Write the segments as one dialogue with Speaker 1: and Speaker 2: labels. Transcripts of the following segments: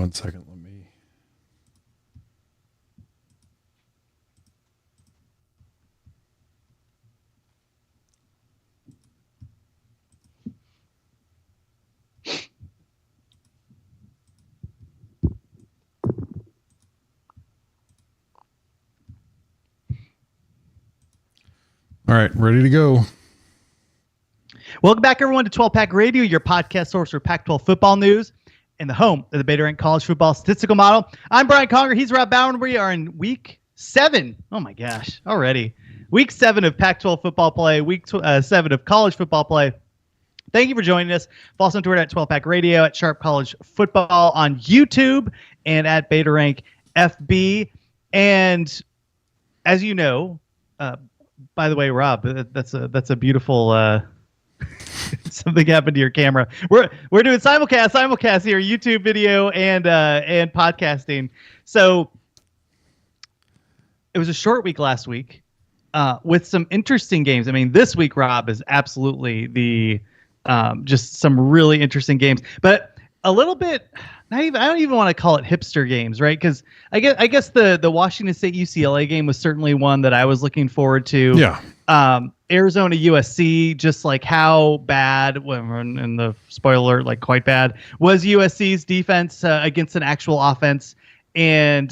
Speaker 1: 1 second. Let me. All right, ready to go.
Speaker 2: Welcome back, everyone, to 12 Pack Radio, your podcast source for Pac-12 football news and the home of the Beta Rank College Football Statistical Model. I'm Brian Conger. He's Rob Bauer, and we are in Week 7. Oh, my gosh, already. Week 7 of Pac-12 football play, Week 7 of college football play. Thank you for joining us. Follow us on Twitter at 12 Pack Radio, at Sharp College Football on YouTube, and at Beta Rank FB. And as you know, by the way, Rob, that's a beautiful something happened to your camera. We're doing simulcast here, YouTube video and podcasting. So it was a short week last week with some interesting games. I mean, this week, Rob, is absolutely the just some really interesting games, but a little bit. I don't even want to call it hipster games, right? Because I guess the Washington State UCLA game was certainly one that I was looking forward to.
Speaker 1: Yeah.
Speaker 2: Arizona USC, just like how bad, and the spoiler, like quite bad, was USC's defense against an actual offense. And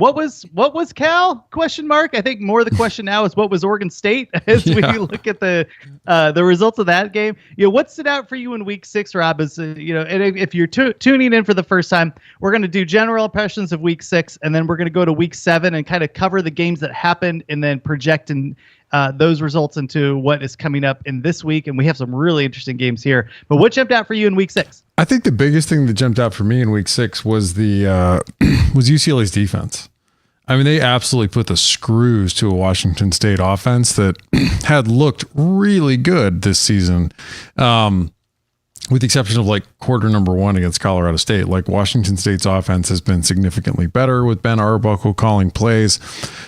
Speaker 2: what was Cal? Question mark. I think more of the question now is what was Oregon State as we look at the results of that game. What stood out for you in Week 6, Rob? Is and if you're tuning in for the first time, we're going to do general impressions of Week 6, and then we're going to go to Week 7 and kind of cover the games that happened, and then project those results into what is coming up in this week. And we have some really interesting games here. But what jumped out for you in Week 6?
Speaker 1: I think the biggest thing that jumped out for me in Week 6 was was UCLA's defense. I mean, they absolutely put the screws to a Washington State offense that had looked really good this season. With the exception of like quarter number 1 against Colorado State, like Washington State's offense has been significantly better with Ben Arbuckle calling plays.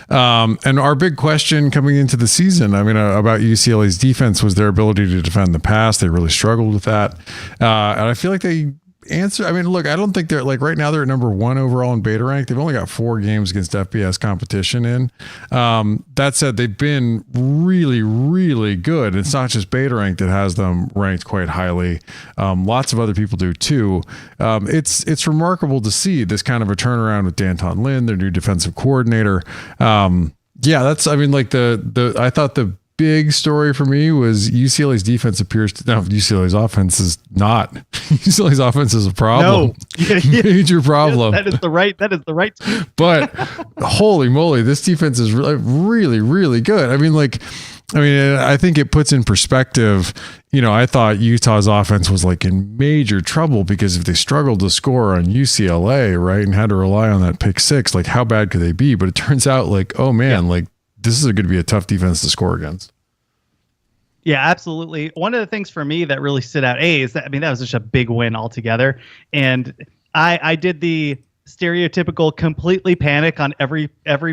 Speaker 1: And our big question coming into the season, I mean, about UCLA's defense was their ability to defend the pass. They really struggled with that. And I feel like they answer. I mean, look, I don't think they're like right now they're at number 1 overall in Beta Rank. They've only got 4 games against FBS competition in. That said, they've been really, really good. It's not just Beta Rank that has them ranked quite highly. Lots of other people do too. It's remarkable to see this kind of a turnaround with Danton Lin, their new defensive coordinator. That's, I mean, like I thought the big story for me was UCLA's defense appears to now UCLA's offense is not UCLA's offense is a problem. No. Major problem.
Speaker 2: Yes, that is the right.
Speaker 1: But holy moly, this defense is really, really good. I mean, I think it puts in perspective, I thought Utah's offense was like in major trouble because if they struggled to score on UCLA, right, and had to rely on that pick 6, like how bad could they be? But it turns out like, oh man, like this is going to be a tough defense to score against.
Speaker 2: Yeah, absolutely. One of the things for me that really stood out, is that, I mean, that was just a big win altogether. And I did the stereotypical completely panic on every hour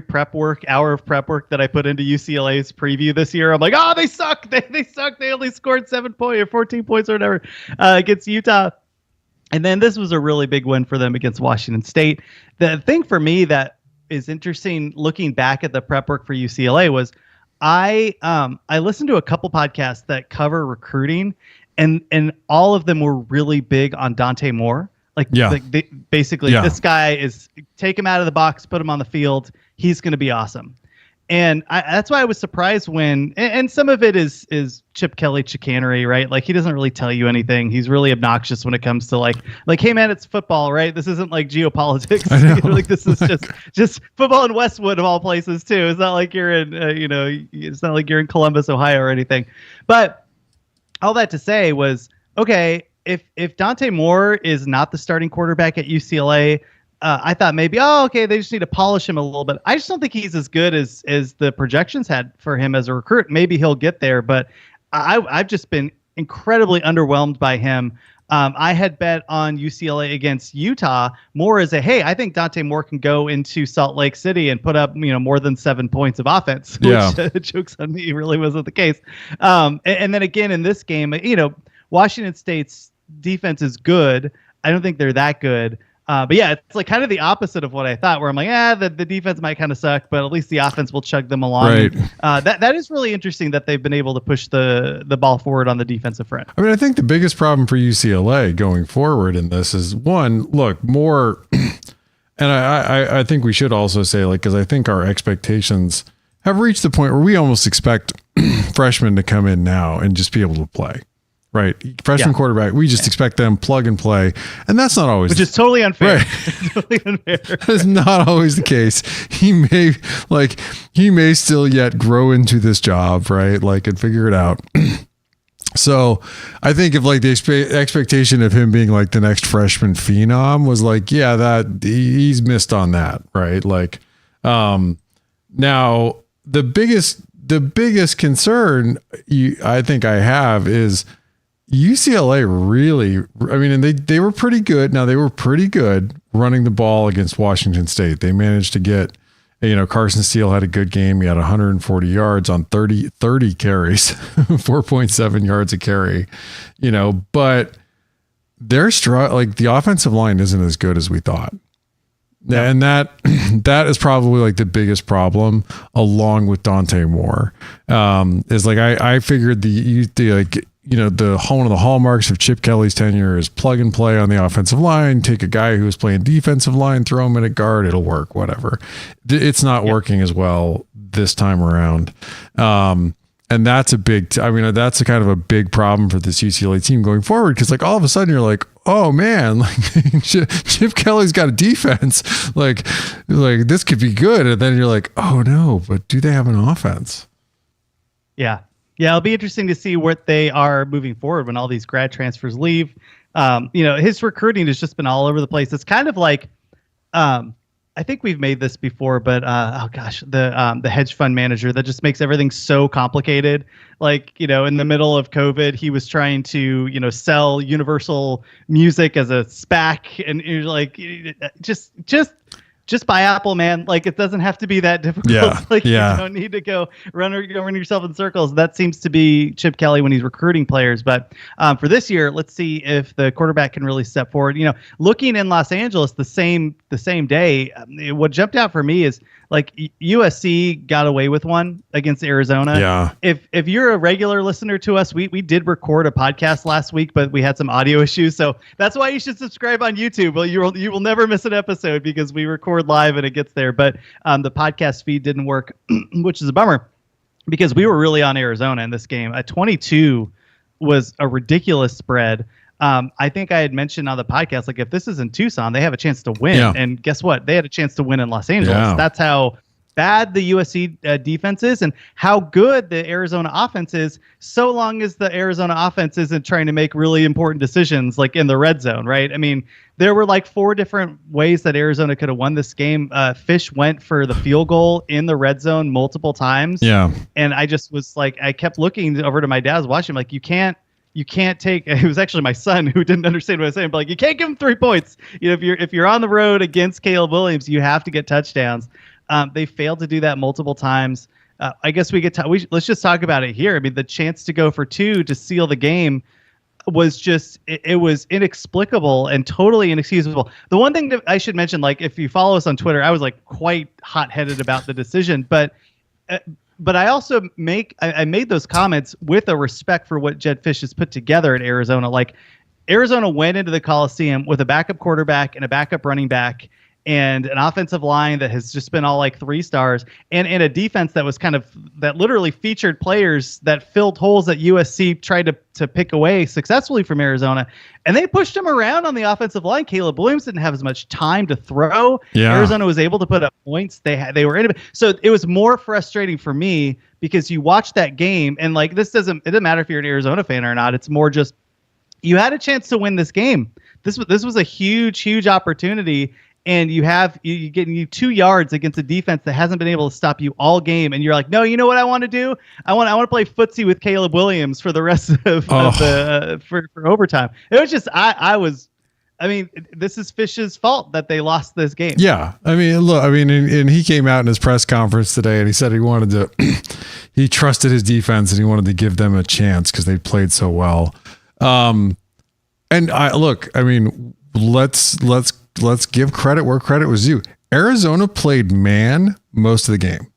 Speaker 2: of prep work that I put into UCLA's preview this year. I'm like, oh, they suck. They suck. They only scored 7 points or 14 points or whatever against Utah. And then this was a really big win for them against Washington State. The thing for me that is interesting looking back at the prep work for UCLA was I listened to a couple podcasts that cover recruiting, and all of them were really big on Dante Moore. This guy is, take him out of the box, put him on the field. He's going to be awesome. And that's why I was surprised when, and some of it is Chip Kelly chicanery, right? Like he doesn't really tell you anything. He's really obnoxious when it comes to like, hey man, it's football, right? This isn't like geopolitics. Like this is just football in Westwood of all places too. It's not like you're in, it's not like you're in Columbus, Ohio or anything. But all that to say was, okay, if Dante Moore is not the starting quarterback at UCLA, I thought maybe, they just need to polish him a little bit. I just don't think he's as good as the projections had for him as a recruit. Maybe he'll get there, but I've just been incredibly underwhelmed by him. I had bet on UCLA against Utah more as I think Dante Moore can go into Salt Lake City and put up, more than 7 points of offense, which jokes on me, really wasn't the case. And then again, in this game, Washington State's defense is good. I don't think they're that good. But yeah, it's like kind of the opposite of what I thought, where I'm like, the defense might kind of suck, but at least the offense will chug them along.
Speaker 1: Right.
Speaker 2: That is really interesting that they've been able to push the ball forward on the defensive front.
Speaker 1: I mean, I think the biggest problem for UCLA going forward in this is one, look, more, and I think we should also say, like, because I think our expectations have reached the point where we almost expect freshmen to come in now and just be able to play. Right. Freshman quarterback, we just expect them plug and play. And that's not always.
Speaker 2: Which is totally unfair.
Speaker 1: Right.
Speaker 2: Totally unfair.
Speaker 1: That is not always the case. He may still yet grow into this job, right? Like, and figure it out. So I think if like the expectation of him being like the next freshman phenom was like, yeah, that he's missed on that. Right. Like, now the biggest concern I think I have is UCLA really, I mean, and they were pretty good. Now they were pretty good running the ball against Washington State. They managed to get, Carson Steele had a good game. He had 140 yards on 30 carries, 4.7 yards a carry, but they're like the offensive line isn't as good as we thought. Yeah. And that is probably like the biggest problem, along with Dante Moore, is like, I figured one of the hallmarks of Chip Kelly's tenure is plug and play on the offensive line, take a guy who's playing defensive line, throw him in at guard, it'll work, whatever. It's not working as well this time around. And that's that's a kind of a big problem for this UCLA team going forward. Cause like all of a sudden you're like, oh man, like Chip Kelly's got a defense. Like this could be good. And then you're like, oh no, but do they have an offense?
Speaker 2: Yeah. Yeah, it'll be interesting to see what they are moving forward when all these grad transfers leave. His recruiting has just been all over the place. It's kind of like, I think we've made this before, but the hedge fund manager that just makes everything so complicated. Like, in the middle of COVID, he was trying to, sell Universal Music as a SPAC, and you're like, just buy Apple, man. Like, it doesn't have to be that difficult.
Speaker 1: Yeah.
Speaker 2: Like, you don't need to go run yourself in circles. That seems to be Chip Kelly when he's recruiting players. But for this year, let's see if the quarterback can really step forward. Looking in Los Angeles the same day, what jumped out for me is like USC got away with one against Arizona.
Speaker 1: Yeah.
Speaker 2: If you're a regular listener to us, we did record a podcast last week, but we had some audio issues. So that's why you should subscribe on YouTube. Well, you will never miss an episode because we record live and it gets there. But the podcast feed didn't work, which is a bummer because we were really on Arizona in this game. 22 was a ridiculous spread. I think I had mentioned on the podcast, like if this is in Tucson, they have a chance to win. Yeah. And guess what? They had a chance to win in Los Angeles. Yeah. That's how bad the USC defense is and how good the Arizona offense is, so long as the Arizona offense isn't trying to make really important decisions like in the red zone, right? I mean, there were like 4 different ways that Arizona could have won this game. Fish went for the field goal in the red zone multiple times. Yeah. And I just was like, I kept looking over to my dad's watching, like, you can't take, it was actually my son who didn't understand what I was saying, but like, you can't give him 3 points. If you're on the road against Caleb Williams, you have to get touchdowns. They failed to do that multiple times. I guess let's just talk about it here. I mean, the chance to go for 2 to seal the game was just, it was inexplicable and totally inexcusable. The one thing that I should mention, like if you follow us on Twitter, I was like quite hot-headed about the decision, but I also I made those comments with a respect for what Jedd Fisch has put together at Arizona. Like Arizona went into the Coliseum with a backup quarterback and a backup running back and an offensive line that has just been all like 3 stars and a defense that was that literally featured players that filled holes that USC tried to pick away successfully from Arizona. And they pushed him around on the offensive line. Caleb Williams didn't have as much time to throw. Yeah. Arizona was able to put up points. They were in it. So it was more frustrating for me because you watch that game and like, it doesn't matter if you're an Arizona fan or not. It's more just, you had a chance to win this game. This was a huge opportunity. And you get 2 yards against a defense that hasn't been able to stop you all game, and you're like, no, you know what I want to do? I want to play footsie with Caleb Williams for the rest of for overtime. It was just this is Fish's fault that they lost this game.
Speaker 1: Yeah, I mean, look, and he came out in his press conference today, and he said he wanted to, he trusted his defense, and he wanted to give them a chance because they played so well. Let's let's give credit where credit was due. Arizona played man most of the game.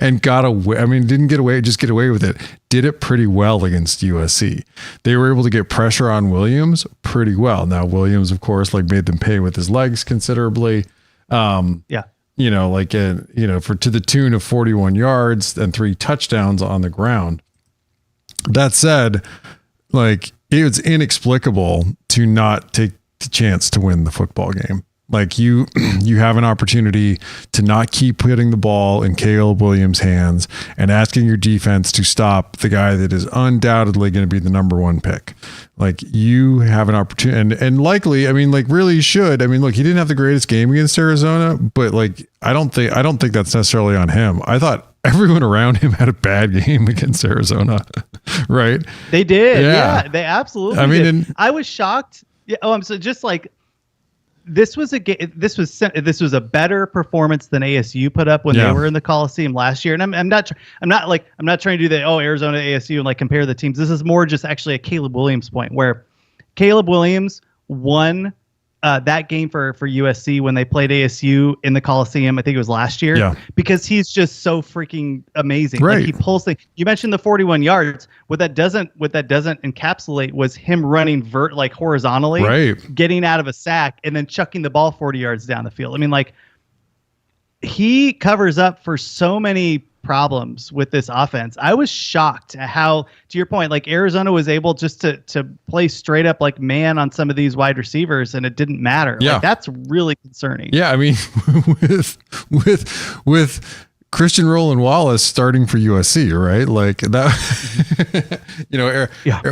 Speaker 1: And got away. I mean, didn't get away, just get away with it. Did it pretty well against USC. They were able to get pressure on Williams pretty well. Now, Williams, of course, like made them pay with his legs considerably. You know, like, for to the tune of 41 yards and 3 touchdowns on the ground. That said, like, it was inexplicable to not take the chance to win the football game. Like you have an opportunity to not keep putting the ball in Caleb Williams' hands and asking your defense to stop the guy that is undoubtedly going to be the number 1 pick. Like you have an opportunity and likely, I mean, like really should. I mean, look, he didn't have the greatest game against Arizona, but like, I don't think that's necessarily on him. I thought everyone around him had a bad game against Arizona, right?
Speaker 2: They did. Yeah, they absolutely did. I was shocked. Yeah. Oh, I'm so just like, this was a better performance than ASU put up when they were in the Coliseum last year. And I'm not trying to do the Arizona ASU and like compare the teams. This is more just actually a Caleb Williams point where Caleb Williams won that game for USC when they played ASU in the Coliseum. I think it was last year because he's just so freaking amazing.
Speaker 1: Right.
Speaker 2: Like he pulls things. You mentioned the 41 yards. What that doesn't encapsulate was him running horizontally, right, getting out of a sack and then chucking the ball 40 yards down the field. I mean, like he covers up for so many problems with this offense. I was shocked at how, to your point, like Arizona was able just to play straight up like man on some of these wide receivers and it didn't matter.
Speaker 1: Yeah.
Speaker 2: Like, that's really concerning.
Speaker 1: Yeah. I mean, with Christian Roland Wallace starting for USC, right? Like that,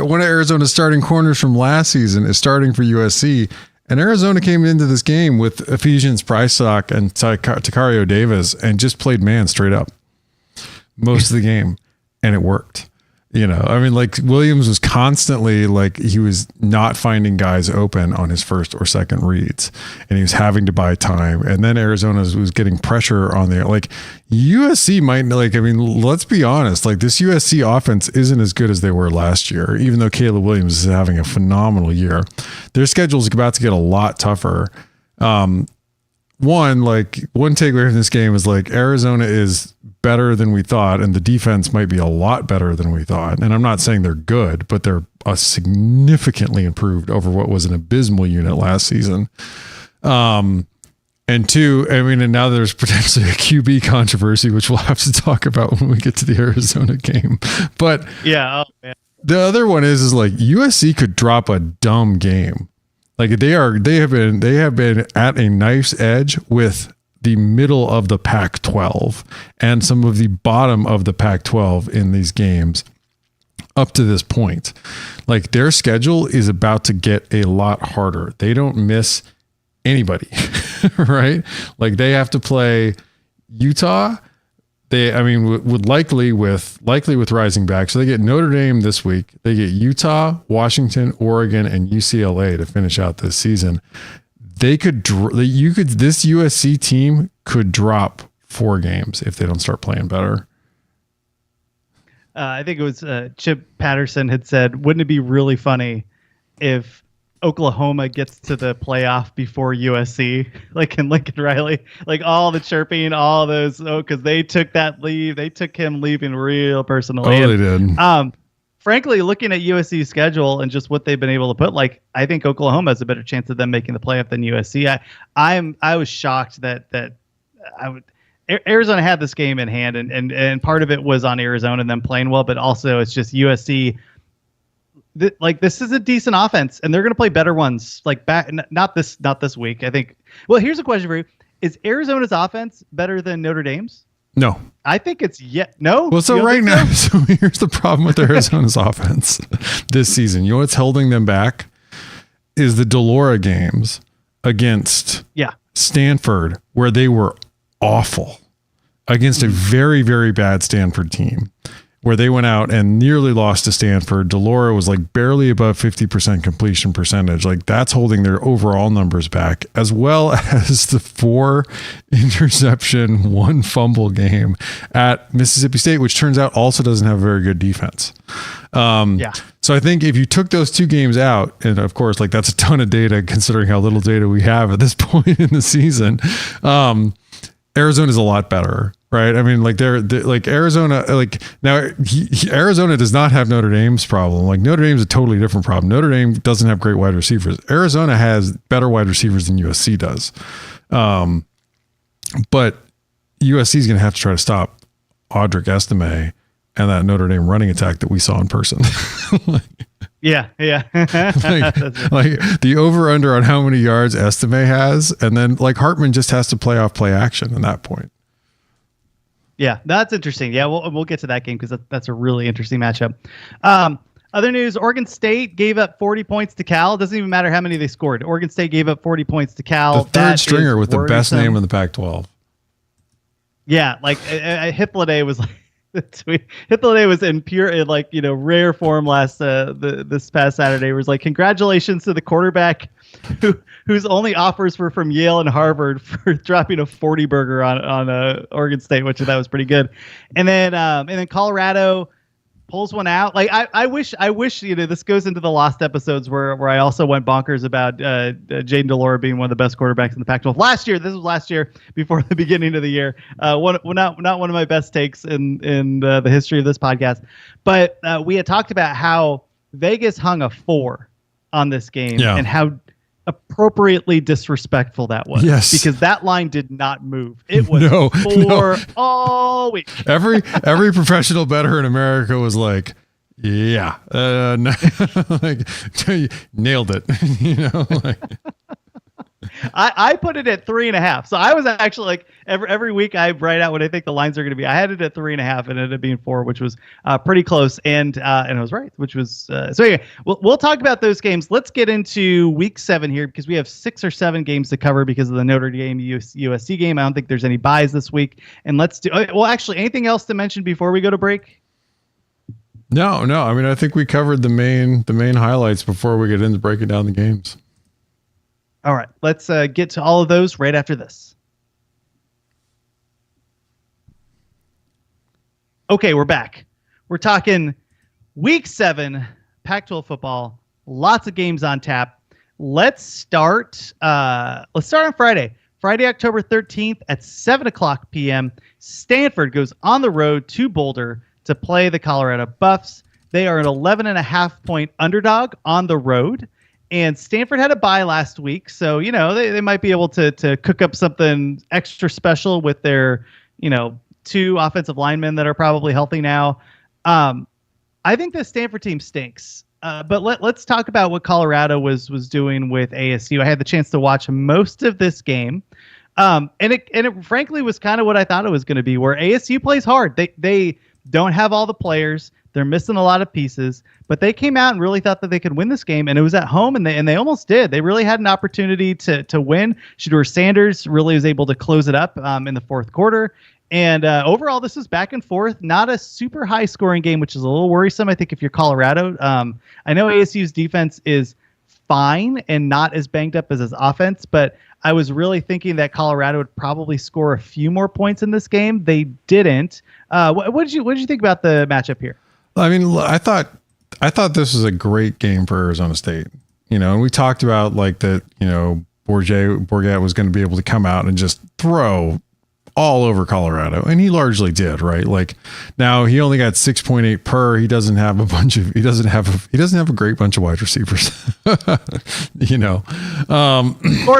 Speaker 1: one of Arizona's starting corners from last season is starting for USC. And Arizona came into this game with Ephesians Prysock and Takario Davis and just played man straight up most of the game, and it worked. I mean, like Williams was constantly like he was not finding guys open on his first or second reads, and he was having to buy time. And then Arizona was getting pressure on the like USC might like. I mean, let's be honest. Like this USC offense isn't as good as they were last year, even though Caleb Williams is having a phenomenal year. Their schedule is about to get a lot tougher. One takeaway from this game is like Arizona is better than we thought, and the defense might be a lot better than we thought. And I'm not saying they're good, but they're significantly improved over what was an abysmal unit last season. And 2, I mean, and now there's potentially a QB controversy, which we'll have to talk about when we get to the Arizona game. But
Speaker 2: the
Speaker 1: other one is like USC could drop a dumb game. Like they have been at a knife's edge with the middle of the Pac-12 and some of the bottom of the Pac-12 in these games up to this point. Like their schedule is about to get a lot harder. They don't miss anybody, right? Like they have to play Utah. Would likely with rising back. So they get Notre Dame this week. They get Utah, Washington, Oregon, and UCLA to finish out this season. This USC team could drop 4 games if they don't start playing better.
Speaker 2: I think it was Chip Patterson had said, wouldn't it be really funny if Oklahoma gets to the playoff before USC, like in Lincoln Riley, like all the chirping, all those, because they took that leave. They took him leaving real personally.
Speaker 1: Oh, they did.
Speaker 2: Frankly, looking at USC's schedule and just what they've been able to put, like I think Oklahoma has a better chance of them making the playoff than USC. I was shocked that Arizona had this game in hand, and part of it was on Arizona and them playing well, but also it's just USC. This is a decent offense, and they're going to play better ones. Like back, not this week. I think. Well, here's a question for you: is Arizona's offense better than Notre Dame's?
Speaker 1: No.
Speaker 2: I think it's no.
Speaker 1: Well, so right now, so here's the problem with Arizona's offense this season. You know what's holding them back is the Delora games against Stanford, where they were awful against a very, very bad Stanford team. where they went out and nearly lost to Stanford. Delora was like barely above 50% completion percentage. Like that's holding their overall numbers back, as well as the 4 interception, 1 fumble game at Mississippi State, which turns out also doesn't have a very good defense. So I think if you took those 2 games out, and of course, like that's a ton of data considering how little data we have at this point in the season, Arizona is a lot better, right? I mean, like they're like Arizona, like now Arizona does not have Notre Dame's problem. Like Notre Dame's a totally different problem. Notre Dame doesn't have great wide receivers. Arizona has better wide receivers than USC does. But USC is going to have to try to stop Audric Estime and that Notre Dame running attack that we saw in person.
Speaker 2: Yeah.
Speaker 1: like the over under on how many yards Estime has, and then like Hartman just has to play off play action at that point.
Speaker 2: Yeah, that's interesting. Yeah, we'll get to that game because that's a really interesting matchup. Other news: Oregon State gave up 40 points to Cal. It doesn't even matter how many they scored. Oregon State gave up 40 points to Cal.
Speaker 1: The third stringer with the best name in the Pac-12.
Speaker 2: Yeah, like Hippolyte was like. Hippolyte was in rare form this past Saturday. Was like, congratulations to the quarterback whose only offers were from Yale and Harvard for dropping a 40 burger on Oregon State, which that was pretty good. And then Colorado pulls one out. Like I wish this goes into the lost episodes where I also went bonkers about Jaden Delora being one of the best quarterbacks in the Pac-12 last year. This was last year before the beginning of the year. Not one of my best takes in the history of this podcast, but we had talked about how Vegas hung a 4 on this game and how appropriately disrespectful that was. Yes, because that line did not move. It was 4 all week.
Speaker 1: Every professional bettor in America was like, yeah, like nailed it. Like.
Speaker 2: I put it at 3.5. So I was actually like every week I write out what I think the lines are going to be. I had it at 3.5 and it ended up being 4, which was pretty close. And I was right, which was so anyway, we'll talk about those games. Let's get into week 7 here because we have 6 or 7 games to cover because of the Notre Dame USC game. I don't think there's any buys this week. And let's do actually anything else to mention before we go to break?
Speaker 1: No. I mean, I think we covered the main highlights before we get into breaking down the games.
Speaker 2: All right, let's get to all of those right after this. Okay, we're back. We're talking week 7, Pac-12 football. Lots of games on tap. Let's start on Friday. Friday, October 13th at 7:00 p.m. Stanford goes on the road to Boulder to play the Colorado Buffs. They are an 11.5-point underdog on the road. And Stanford had a bye last week, so they might be able to cook up something extra special with their 2 offensive linemen that are probably healthy now. I think the Stanford team stinks, but let's talk about what Colorado was doing with ASU. I had the chance to watch most of this game, and it frankly was kind of what I thought it was going to be. Where ASU plays hard, they don't have all the players. They're missing a lot of pieces, but they came out and really thought that they could win this game, and it was at home, and they almost did. They really had an opportunity to win. Shedeur Sanders really was able to close it up in the fourth quarter, and overall, this was back and forth. Not a super high-scoring game, which is a little worrisome, I think, if you're Colorado. I know ASU's defense is fine and not as banged up as his offense, but I was really thinking that Colorado would probably score a few more points in this game. They didn't. What did you think about the matchup here?
Speaker 1: I mean, I thought this was a great game for Arizona State, and we talked about like that, Bourget was going to be able to come out and just throw all over Colorado, and he largely did, right? Like now he only got 6.8 per. He doesn't have a great bunch of wide receivers,
Speaker 2: or a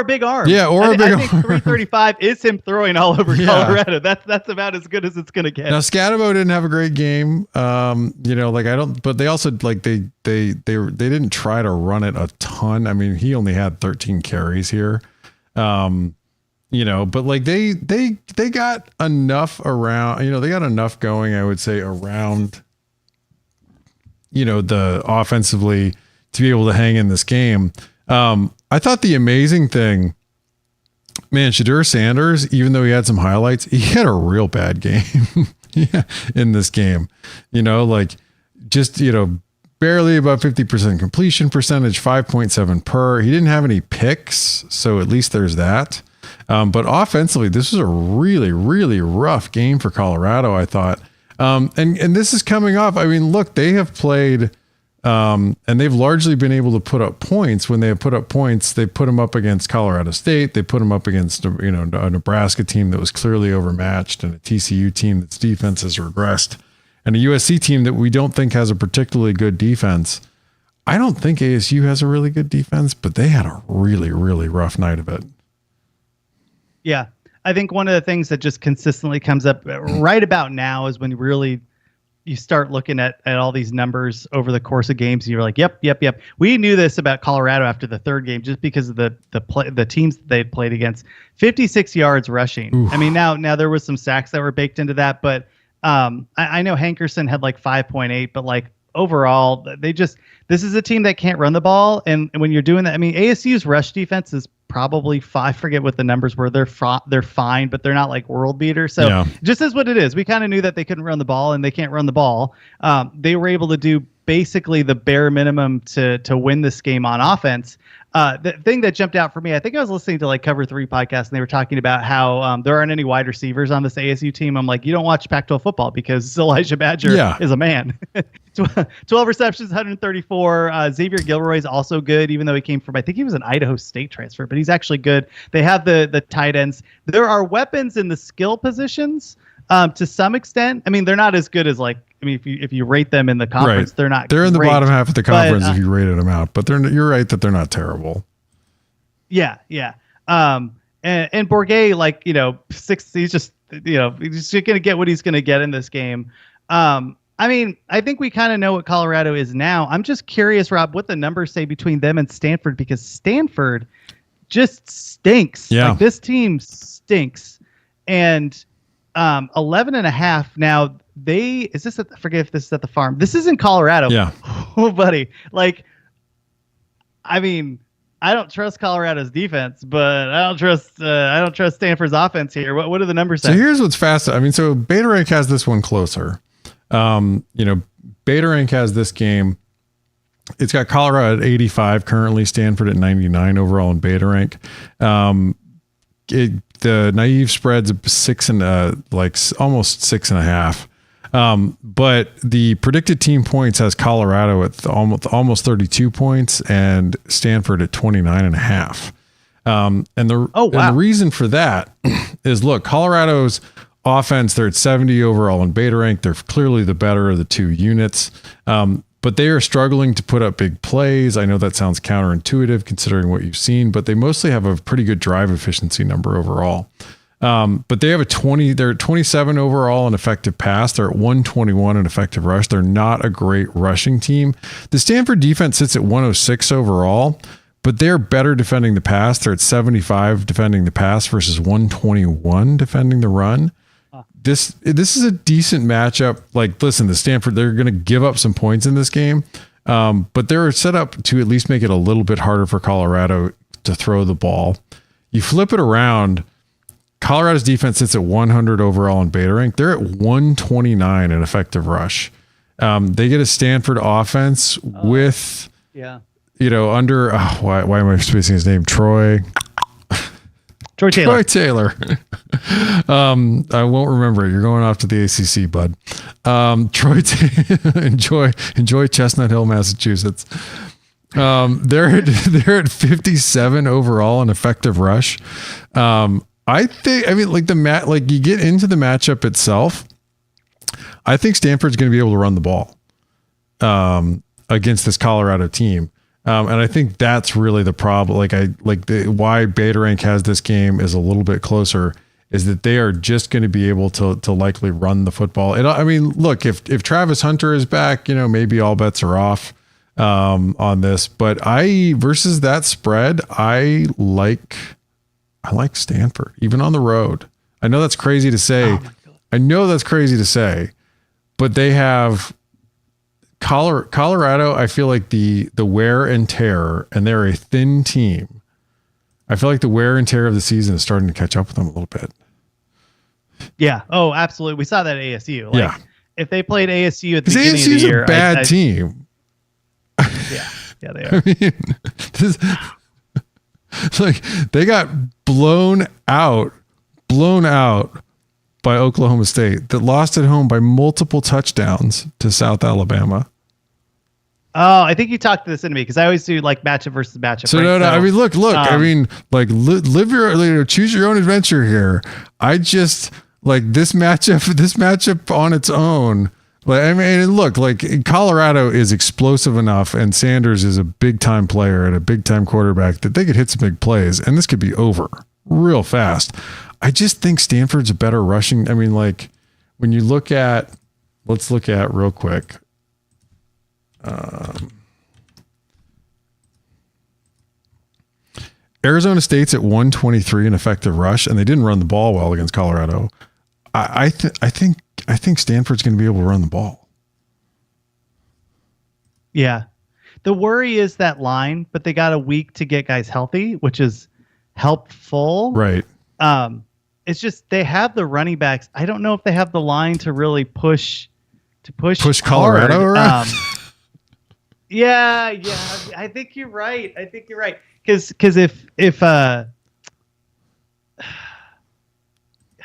Speaker 2: big arm.
Speaker 1: Yeah, or a big arm.
Speaker 2: I think 335 is him throwing all over Colorado. That's about as good as it's going to get.
Speaker 1: Now Scatabo didn't have a great game. But they also they didn't try to run it a ton. I mean, he only had 13 carries here. But like they got enough around, they got enough going, I would say, around, the offensively to be able to hang in this game. I thought the amazing thing, man, Shedeur Sanders, even though he had some highlights, he had a real bad game. Yeah, in this game, like just, barely above 50% completion percentage, 5.7 per. He didn't have any picks, so at least there's that. But offensively, this was a really, really rough game for Colorado, I thought. And this is coming off. I mean, look, they have played, and they've largely been able to put up points. When they have put up points, they put them up against Colorado State. They put them up against, a Nebraska team that was clearly overmatched, and a TCU team that's defense has regressed, and a USC team that we don't think has a particularly good defense. I don't think ASU has a really good defense, but they had a really, really rough night of it.
Speaker 2: Yeah. I think one of the things that just consistently comes up right about now is when you start looking at all these numbers over the course of games, and you're like, yep. We knew this about Colorado after the third game, just because of the teams that they had played against. 56 yards rushing. Oof. I mean, now there was some sacks that were baked into that, but I know Hankerson had like 5.8, but like overall, this is a team that can't run the ball. And when you're doing that, I mean, ASU's rush defense is probably I forget what the numbers were. They're fine, but they're not like world beater. So yeah. Just is what it is. We kind of knew that they couldn't run the ball, and they can't run the ball. They were able to do basically the bare minimum to win this game on offense. The thing that jumped out for me, I think I was listening to like Cover 3 podcast, and they were talking about how there aren't any wide receivers on this ASU team. I'm like, you don't watch Pac-12 football because Elijah Badger is a man. 12 receptions, 134. Xavier Gilroy is also good, even though he came from, I think he was an Idaho State transfer, but he's actually good. They have the tight ends. There are weapons in the skill positions to some extent. I mean, they're not as good as if you rate them in the conference,
Speaker 1: right.
Speaker 2: They're not.
Speaker 1: They're in the bottom half of the conference if you rated them out, but you're right that they're not terrible.
Speaker 2: Yeah. And Bourget, 6, he's just going to get what he's going to get in this game. I mean, I think we kind of know what Colorado is now. I'm just curious, Rob, what the numbers say between them and Stanford, because Stanford just stinks.
Speaker 1: Yeah.
Speaker 2: Like, this team stinks. And 11.5 now. I forget if this is at the farm. This is in Colorado.
Speaker 1: Yeah.
Speaker 2: Oh, buddy. I mean, I don't trust Colorado's defense, but I don't trust Stanford's offense here. What do the numbers say?
Speaker 1: So here's what's fast. I mean, so Beta Rank has this one closer. Beta Rank has this game. It's got Colorado at 85 currently, Stanford at 99 overall in Beta Rank. The naive spread's almost 6.5. But the predicted team points has Colorado at almost 32 points and Stanford at 29.5. And the reason for that is, look, Colorado's offense, they're at 70 overall in Beta Rank. They're clearly the better of the two units. But they are struggling to put up big plays. I know that sounds counterintuitive considering what you've seen, but they mostly have a pretty good drive efficiency number overall. But they have they're at 27 overall in effective pass. They're at 121 in effective rush. They're not a great rushing team. The Stanford defense sits at 106 overall, but they're better defending the pass. They're at 75 defending the pass versus 121 defending the run. This is a decent matchup. Like, listen, the Stanford, they're going to give up some points in this game, but they're set up to at least make it a little bit harder for Colorado to throw the ball. You flip it around, Colorado's defense sits at 100 overall in Beta Rank. They're at 129 in effective rush. They get a Stanford offense with, under, why am I spacing his name? Troy Taylor. I won't remember it. You're going off to the ACC, bud. Enjoy Chestnut Hill, Massachusetts. They're at 57 overall in effective rush. You get into the matchup itself. I think Stanford's going to be able to run the ball against this Colorado team. And I think that's really the problem. Why Beta Rank has this game is a little bit closer, is that they are just going to be able to likely run the football. And I mean, look, if Travis Hunter is back, maybe all bets are off on this. But versus that spread, I like Stanford, even on the road. I know that's crazy to say. But they have Colorado, I feel like the wear and tear, and they're a thin team. I feel like the wear and tear of the season is starting to catch up with them a little bit.
Speaker 2: Yeah. Oh, absolutely. We saw that at ASU. Like,
Speaker 1: Yeah.
Speaker 2: if they played ASU at the beginning
Speaker 1: ASU's
Speaker 2: of the year,
Speaker 1: a bad team.
Speaker 2: Yeah. Yeah, they are.
Speaker 1: I mean, this, like they got blown out by Oklahoma State that lost at home by multiple touchdowns to South Alabama.
Speaker 2: Oh, I think you talked this into me because I always do like matchup versus matchup.
Speaker 1: So
Speaker 2: right?
Speaker 1: no, I mean, look. I mean, like live your, choose your own adventure here. I just like this matchup on its own. Like, I mean, look, like Colorado is explosive enough, and Sanders is a big time player and a big time quarterback that they could hit some big plays, and this could be over real fast. I just think Stanford's a better rushing. I mean, like when you look at, let's look at real quick. Arizona State's at 123 in effective rush, and they didn't run the ball well against Colorado. I think Stanford's going to be able to run the ball.
Speaker 2: Yeah. The worry is that line, but they got a week to get guys healthy, which is helpful.
Speaker 1: Right.
Speaker 2: It's just they have the running backs. I don't know if they have the line to really push
Speaker 1: Colorado around.
Speaker 2: Yeah. I think you're right. Because if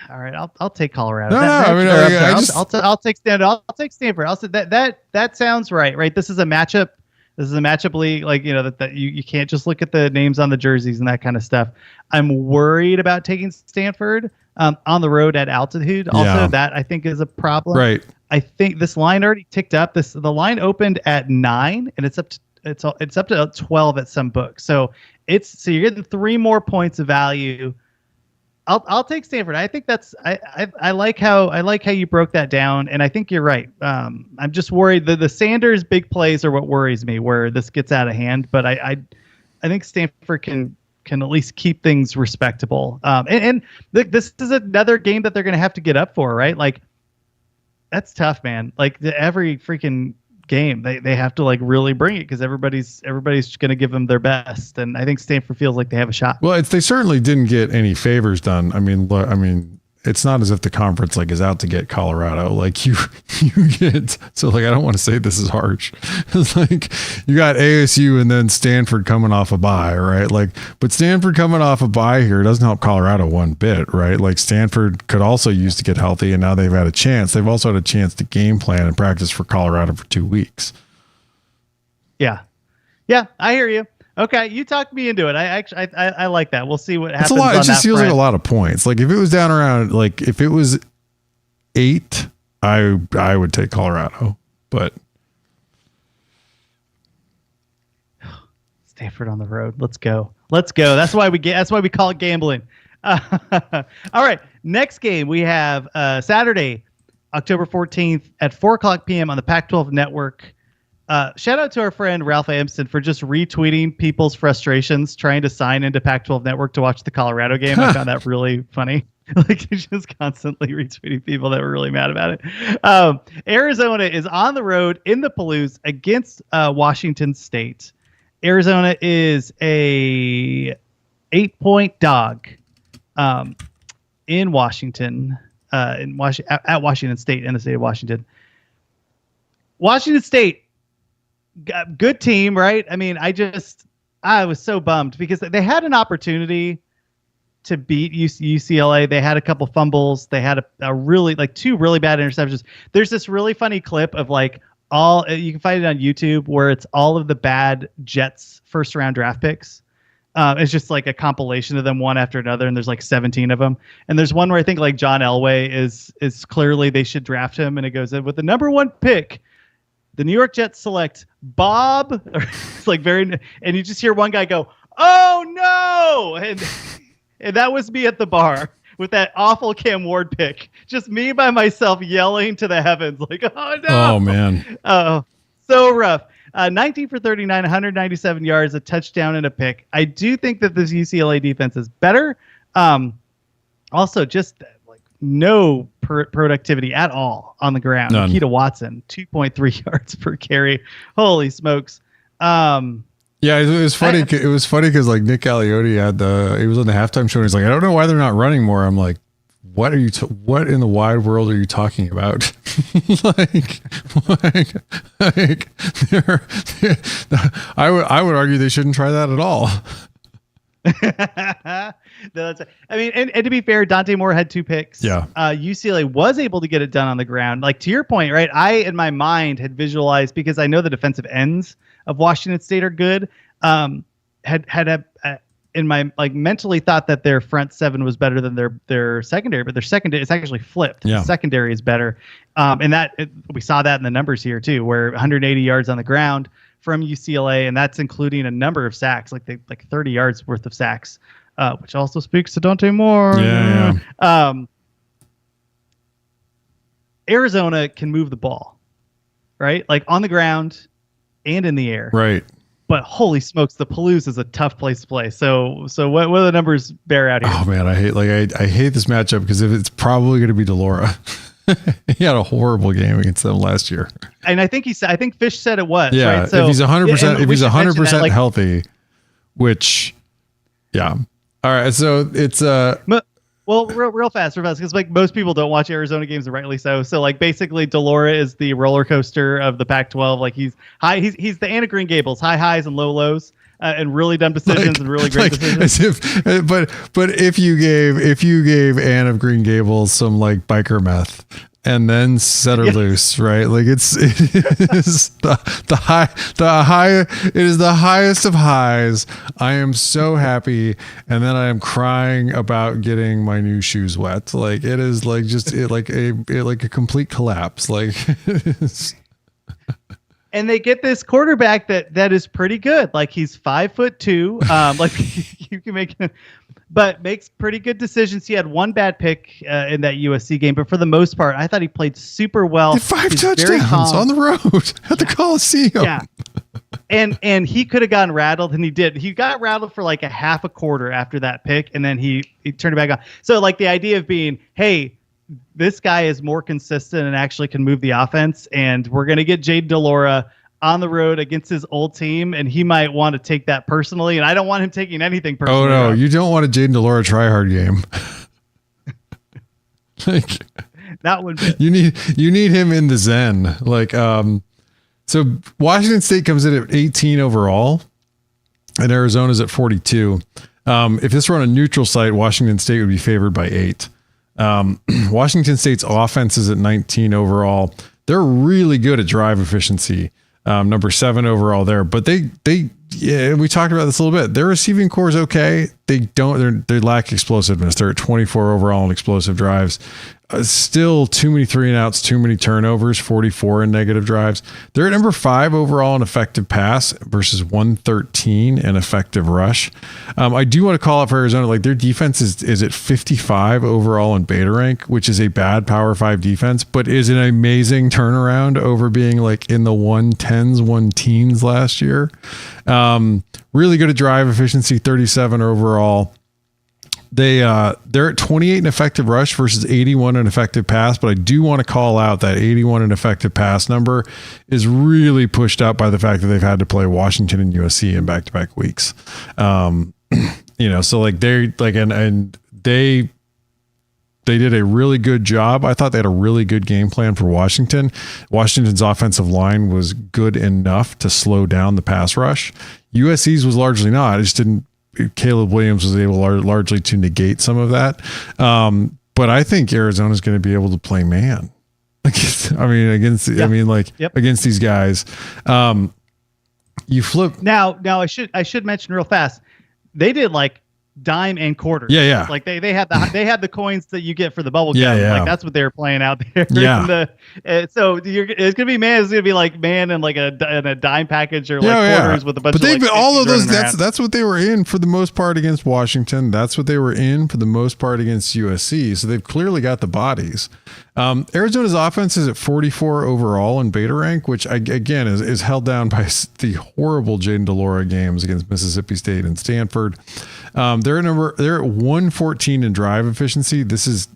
Speaker 2: all right, I'll take Colorado. I'll take Stanford. I'll take Stanford. I'll say that sounds right. Right. This is a matchup. This is a matchup league. Like, you know, that you can't just look at the names on the jerseys and that kind of stuff. I'm worried about taking Stanford on the road at altitude. Also, that I think is a problem.
Speaker 1: Right.
Speaker 2: I think this line already ticked up. The line opened at 9 and it's up to 12 at some books. So you're getting 3 more points of value. I'll take Stanford. I think I like how you broke that down, and I think you're right. I'm just worried that the Sanders big plays are what worries me, where this gets out of hand. But I think Stanford can at least keep things respectable. And this is another game that they're going to have to get up for, right? Like, that's tough, man. Like every freaking game, they have to like really bring it because everybody's going to give them their best, and I think Stanford feels like they have a shot.
Speaker 1: Well, they certainly didn't get any favors done. I mean, it's not as if the conference like is out to get Colorado. Like you get, so like I don't want to say this is harsh. It's like you got ASU and then Stanford coming off a bye, right? Like, but Stanford coming off a bye here doesn't help Colorado one bit, right? Like Stanford could also use to get healthy, and now they've had a chance. They've also had a chance to game plan and practice for Colorado for 2 weeks.
Speaker 2: Yeah, I hear you. Okay, you talked me into it. I like that. We'll see what happens.
Speaker 1: It's a lot. It just feels
Speaker 2: like
Speaker 1: a lot of points. Like if it was down around, like if it was 8, I would take Colorado. But
Speaker 2: Stanford on the road. Let's go. That's why we call it gambling. All right. Next game we have Saturday, October 14th at 4:00 p.m. on the Pac-12 Network. Shout out to our friend Ralph Amston for just retweeting people's frustrations trying to sign into Pac-12 Network to watch the Colorado game. I found that really funny. Like he's just constantly retweeting people that were really mad about it. Arizona is on the road in the Palouse against Washington State. Arizona is a 8-point dog in Washington, at Washington State in the state of Washington. Washington State. Good team, right? I mean, I was so bummed because they had an opportunity to beat UCLA. They had a couple fumbles. They had a really like 2 really bad interceptions. There's this really funny clip of like you can find it on YouTube where it's all of the bad Jets first round draft picks. It's just like a compilation of them one after another, and there's like 17 of them. And there's one where I think like John Elway is clearly they should draft him, and it goes with the number 1 pick. The New York Jets select Bob. It's like and you just hear one guy go, "Oh no!" And that was me at the bar with that awful Cam Ward pick. Just me by myself yelling to the heavens, like, "Oh no!"
Speaker 1: Oh man.
Speaker 2: Oh, so rough. 19 for 39, 197 yards, a touchdown and a pick. I do think that this UCLA defense is better. Also, just no productivity at all on the ground.
Speaker 1: None.
Speaker 2: Nikita Watson, 2.3 yards per carry. Holy smokes. Yeah,
Speaker 1: it was funny. It was funny because like Nick Aliotti he was on the halftime show and he's like, I don't know why they're not running more. I'm like, what what in the wide world are you talking about? like, I would argue they shouldn't try that at all.
Speaker 2: No, I mean, and to be fair, Dante Moore had 2 picks.
Speaker 1: Yeah.
Speaker 2: UCLA was able to get it done on the ground. Like, to your point, right? I, in my mind, had visualized, because I know the defensive ends of Washington State are good. In my, like, mentally thought that their front 7 was better than their secondary, but their secondary is actually flipped.
Speaker 1: Yeah.
Speaker 2: The secondary is better. And we saw that in the numbers here too, where 180 yards on the ground from UCLA, and that's including a number of sacks, like 30 yards worth of sacks, which also speaks to Dante Moore.
Speaker 1: Yeah.
Speaker 2: Arizona can move the ball, right? Like on the ground and in the air.
Speaker 1: Right.
Speaker 2: But holy smokes, the Palouse is a tough place to play. So what do the numbers bear out here?
Speaker 1: Oh man, I hate this matchup because if it's probably going to be Delora. He had a horrible game against them last year.
Speaker 2: And I think Fish said it was.
Speaker 1: Yeah.
Speaker 2: Right? So,
Speaker 1: if he's 100%,
Speaker 2: like,
Speaker 1: healthy, which, yeah. All right. So it's
Speaker 2: well, real fast, because like most people don't watch Arizona games, and rightly so. So like basically, Delora is the roller coaster of the Pac-12. Like he's the Anna Green Gables, high highs and low lows, and really dumb decisions and really great decisions.
Speaker 1: As if, but if you gave Anne of Green Gables some like biker meth and then set her loose, right? Like it is the high. It is the highest of highs. I am so happy, and then I am crying about getting my new shoes wet. Like it is like just like a complete collapse. Like.
Speaker 2: And they get this quarterback that is pretty good. Like he's 5'2". Like you can make, but makes pretty good decisions. He had one bad pick in that USC game, but for the most part, I thought he played super well.
Speaker 1: 5 touchdowns on the road at the Coliseum.
Speaker 2: Yeah. And he could have gotten rattled, and he did. He got rattled for like a half a quarter after that pick, and then he turned it back on. So like the idea of being, hey, this guy is more consistent and actually can move the offense, and we're going to get Jade Delora on the road against his old team, and he might want to take that personally, and I don't want him taking anything personally.
Speaker 1: Oh no, you don't want a Jade Delora try-hard game. Like
Speaker 2: that would
Speaker 1: you need him in the zen. Like so Washington State comes in at 18 overall, and Arizona's at 42. If this were on a neutral site, Washington State would be favored by 8. Washington State's offense is at 19 overall. They're really good at drive efficiency. Number 7 overall there, but we talked about this a little bit. Their receiving core is okay. They lack explosiveness. They're at 24 overall in explosive drives. Still too many 3 and outs, too many turnovers, 44 in negative drives. They're at number 5 overall in effective pass versus 113 in effective rush. I do want to call out for Arizona, like their defense is at 55 overall in beta rank, which is a bad Power 5 defense, but is an amazing turnaround over being like in the 110s, 1-teens last year. Really good at drive efficiency, 37 overall. They're at 28 in effective rush versus 81 in effective pass, but I do want to call out that 81 in effective pass number is really pushed up by the fact that they've had to play Washington and USC in back-to-back weeks. So like they're like, and they did a really good job. I thought they had a really good game plan for Washington. Washington's offensive line was good enough to slow down the pass rush. USC's was largely not. It just didn't. Caleb Williams was able largely to negate some of that. But I think Arizona is going to be able to play man. Against these guys. You flip.
Speaker 2: Now I should mention real fast. They did like dime and quarters.
Speaker 1: Yeah.
Speaker 2: Like they had the coins that you get for the bubble gum.
Speaker 1: Yeah.
Speaker 2: Like that's what they were playing out there.
Speaker 1: Yeah.
Speaker 2: So it's gonna be man. It's gonna be like man and like a dime package or like quarters with a bunch. But
Speaker 1: they've
Speaker 2: been
Speaker 1: all of those. That's what they were in for the most part against Washington. That's what they were in for the most part against USC. So they've clearly got the bodies. Arizona's offense is at 44 overall in beta rank, which again is held down by the horrible Jaden Delora games against Mississippi State and Stanford. They're at 114 in drive efficiency. This is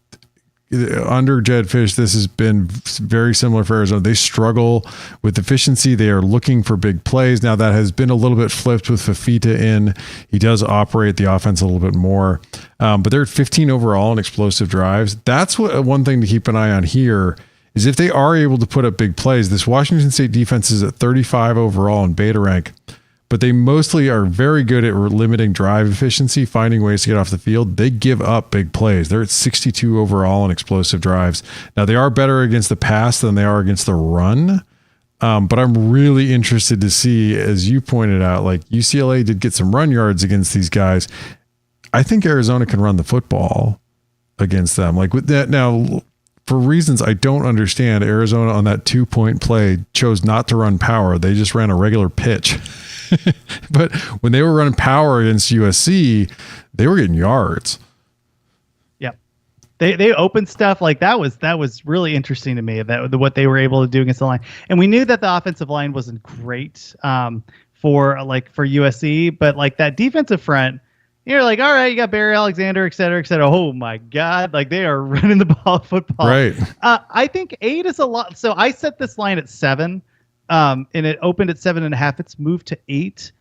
Speaker 1: under Jed Fish, this has been very similar for Arizona. They struggle with efficiency. They are looking for big plays. Now that has been a little bit flipped with Fafita in. He does operate the offense a little bit more, but they're at 15 overall in explosive drives. That's one thing to keep an eye on here is if they are able to put up big plays. This Washington State defense is at 35 overall in beta rank, but they mostly are very good at limiting drive efficiency, finding ways to get off the field. They give up big plays. They're at 62 overall in explosive drives. Now, they are better against the pass than they are against the run, but I'm really interested to see, as you pointed out, like UCLA did get some run yards against these guys. I think Arizona can run the football against them. Like with that now, for reasons I don't understand, Arizona on that 2-point play chose not to run power. They just ran a regular pitch. But when they were running power against USC, they were getting yards.
Speaker 2: Yep. They opened stuff like that was really interesting to me, that what they were able to do against the line. And we knew that the offensive line wasn't great for USC, but like that defensive front, you're like, all right, you got Barry Alexander, et cetera, et cetera. Oh my God. Like they are running the ball football.
Speaker 1: Right.
Speaker 2: I think 8 is a lot. So I set this line at 7. And it opened at 7.5. It's moved to 8.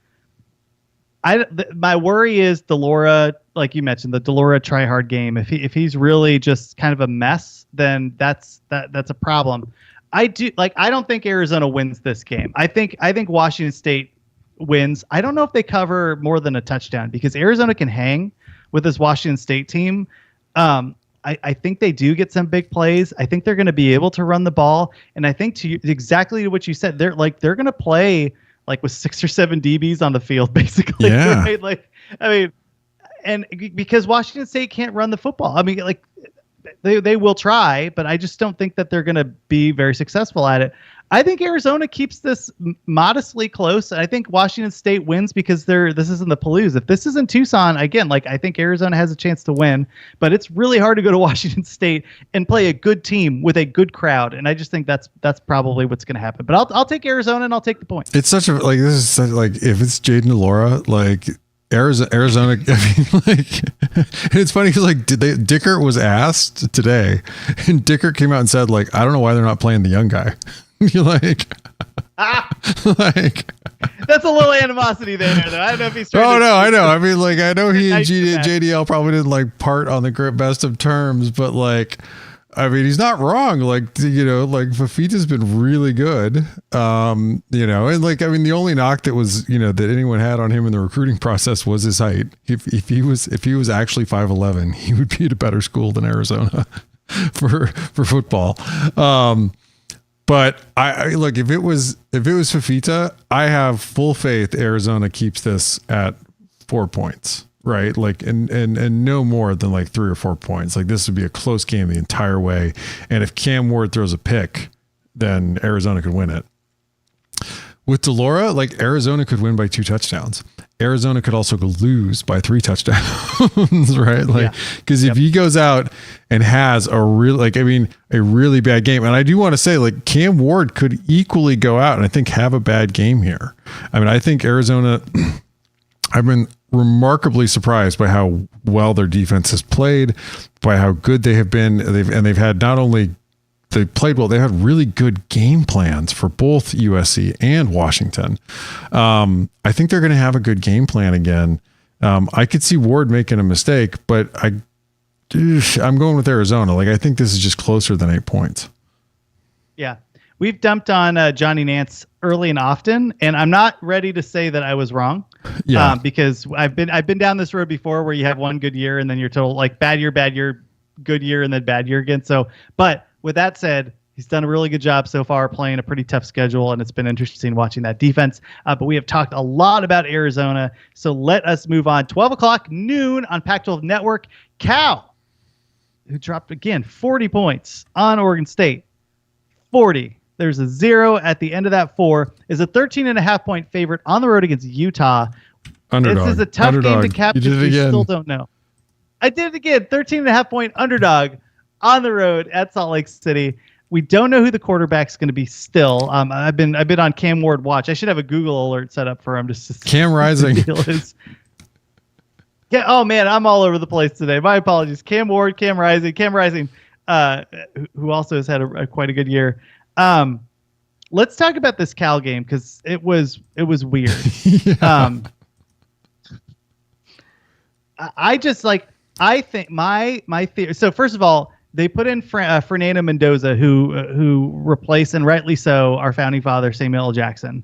Speaker 2: My worry is Delora, like you mentioned, the Delora try hard game. If he's really just kind of a mess, then that's a problem. I don't think Arizona wins this game. I think Washington State wins. I don't know if they cover more than a touchdown because Arizona can hang with this Washington State team. I think they do get some big plays. I think they're going to be able to run the ball. And I think exactly what you said, they're going to play like with 6 or 7 DBs on the field, basically.
Speaker 1: Yeah.
Speaker 2: Right? Like, I mean, and because Washington State can't run the football. I mean, like they will try, but I just don't think that they're going to be very successful at it. I think Arizona keeps this modestly close. I think Washington State wins because this is in the Palouse. If this is in Tucson, again, like I think Arizona has a chance to win, but it's really hard to go to Washington State and play a good team with a good crowd. And I just think that's probably what's going to happen. But I'll take Arizona and I'll take the point.
Speaker 1: It's such a like this is such, like if it's Jaden Delora, like Arizona. I mean, like it's funny because like Dicker was asked today, and Dicker came out and said like I don't know why they're not playing the young guy. You're like, like
Speaker 2: that's a little animosity there, though. I don't know if he's trying
Speaker 1: I know. I mean, like, I know he and JDL probably didn't like part on the best of terms, but like, I mean, he's not wrong. Like, you know, like Fafita's been really good. You know, and like, I mean, the only knock that was, you know, that anyone had on him in the recruiting process was his height. If he was actually 5'11", he would be at a better school than Arizona for football. But I look, if it was Fafita, I have full faith Arizona keeps this at 4 points, right? Like, and no more than like 3 or 4 points. Like this would be a close game the entire way. And if Cam Ward throws a pick, then Arizona could win it. With Delora, like Arizona could win by 2 touchdowns. Arizona could also lose by 3 touchdowns, right? Like, because if he goes out and has a really bad game, and I do want to say, like, Cam Ward could equally go out and I think have a bad game here. I mean, I think Arizona, I've been remarkably surprised by how well their defense has played, by how good they have been. They've had not only they played well, they had really good game plans for both USC and Washington. I think they're going to have a good game plan again. I could see Ward making a mistake, but I'm going with Arizona. Like, I think this is just closer than 8 points.
Speaker 2: Yeah. We've dumped on Johnny Nance early and often, and I'm not ready to say that I was wrong.
Speaker 1: Yeah.
Speaker 2: Because I've been down this road before where you have one good year and then you're told like bad year, good year, and then bad year again. So, but with that said, he's done a really good job so far playing a pretty tough schedule, and it's been interesting watching that defense. But we have talked a lot about Arizona, so let us move on. 12 o'clock noon on Pac-12 Network. Cal, who dropped, again, 40 points on Oregon State. 40. There's a 0 at the end of that 4. Is a 13.5-point favorite on the road against Utah.
Speaker 1: Underdog.
Speaker 2: This is a tough game to capture. We still don't know. I did it again. 13.5-point underdog on the road at Salt Lake City. We don't know who the quarterback's going to be still. I've been on Cam Ward watch. I should have a Google alert set up for him just to see
Speaker 1: Cam Rising.
Speaker 2: Yeah. Oh man, I'm all over the place today. My apologies. Cam Ward, Cam Rising. who also has had quite a good year. Let's talk about this Cal game because it was weird.
Speaker 1: Yeah.
Speaker 2: I just like I think my theory. So first of all, they put in Fernando Mendoza, who replaced, and rightly so, our founding father Samuel L. Jackson.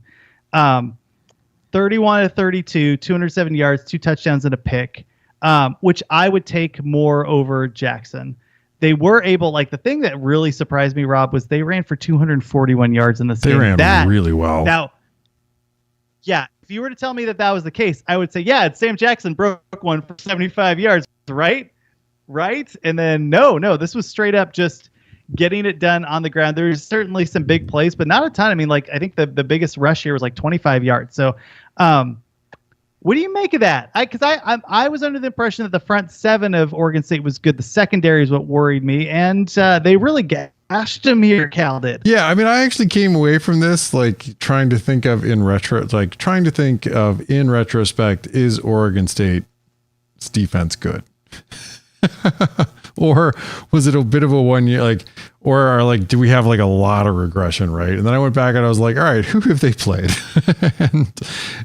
Speaker 2: 31 to 32, 207 yards, 2 touchdowns and a pick, which I would take more over Jackson. They were able, like the thing that really surprised me, Rob, was they ran for 241 yards in this game.
Speaker 1: They ran really well.
Speaker 2: Now, yeah, if you were to tell me that was the case, I would say, yeah, Sam Jackson broke one for 75 yards, right? Right? And then no, this was straight up just getting it done on the ground. There's certainly some big plays, but not a ton. I mean, like I think the biggest rush here was like 25 yards. So, what do you make of that? I was under the impression that the front seven of Oregon State was good. The secondary is what worried me, and they really gashed him here. Cal did.
Speaker 1: Yeah, I mean, I actually came away from this like trying to think of in retrospect, is Oregon State's defense good? Or was it a bit of a 1 year, like, or like, do we have like a lot of regression, right? And then I went back and I was like, all right, who have they played?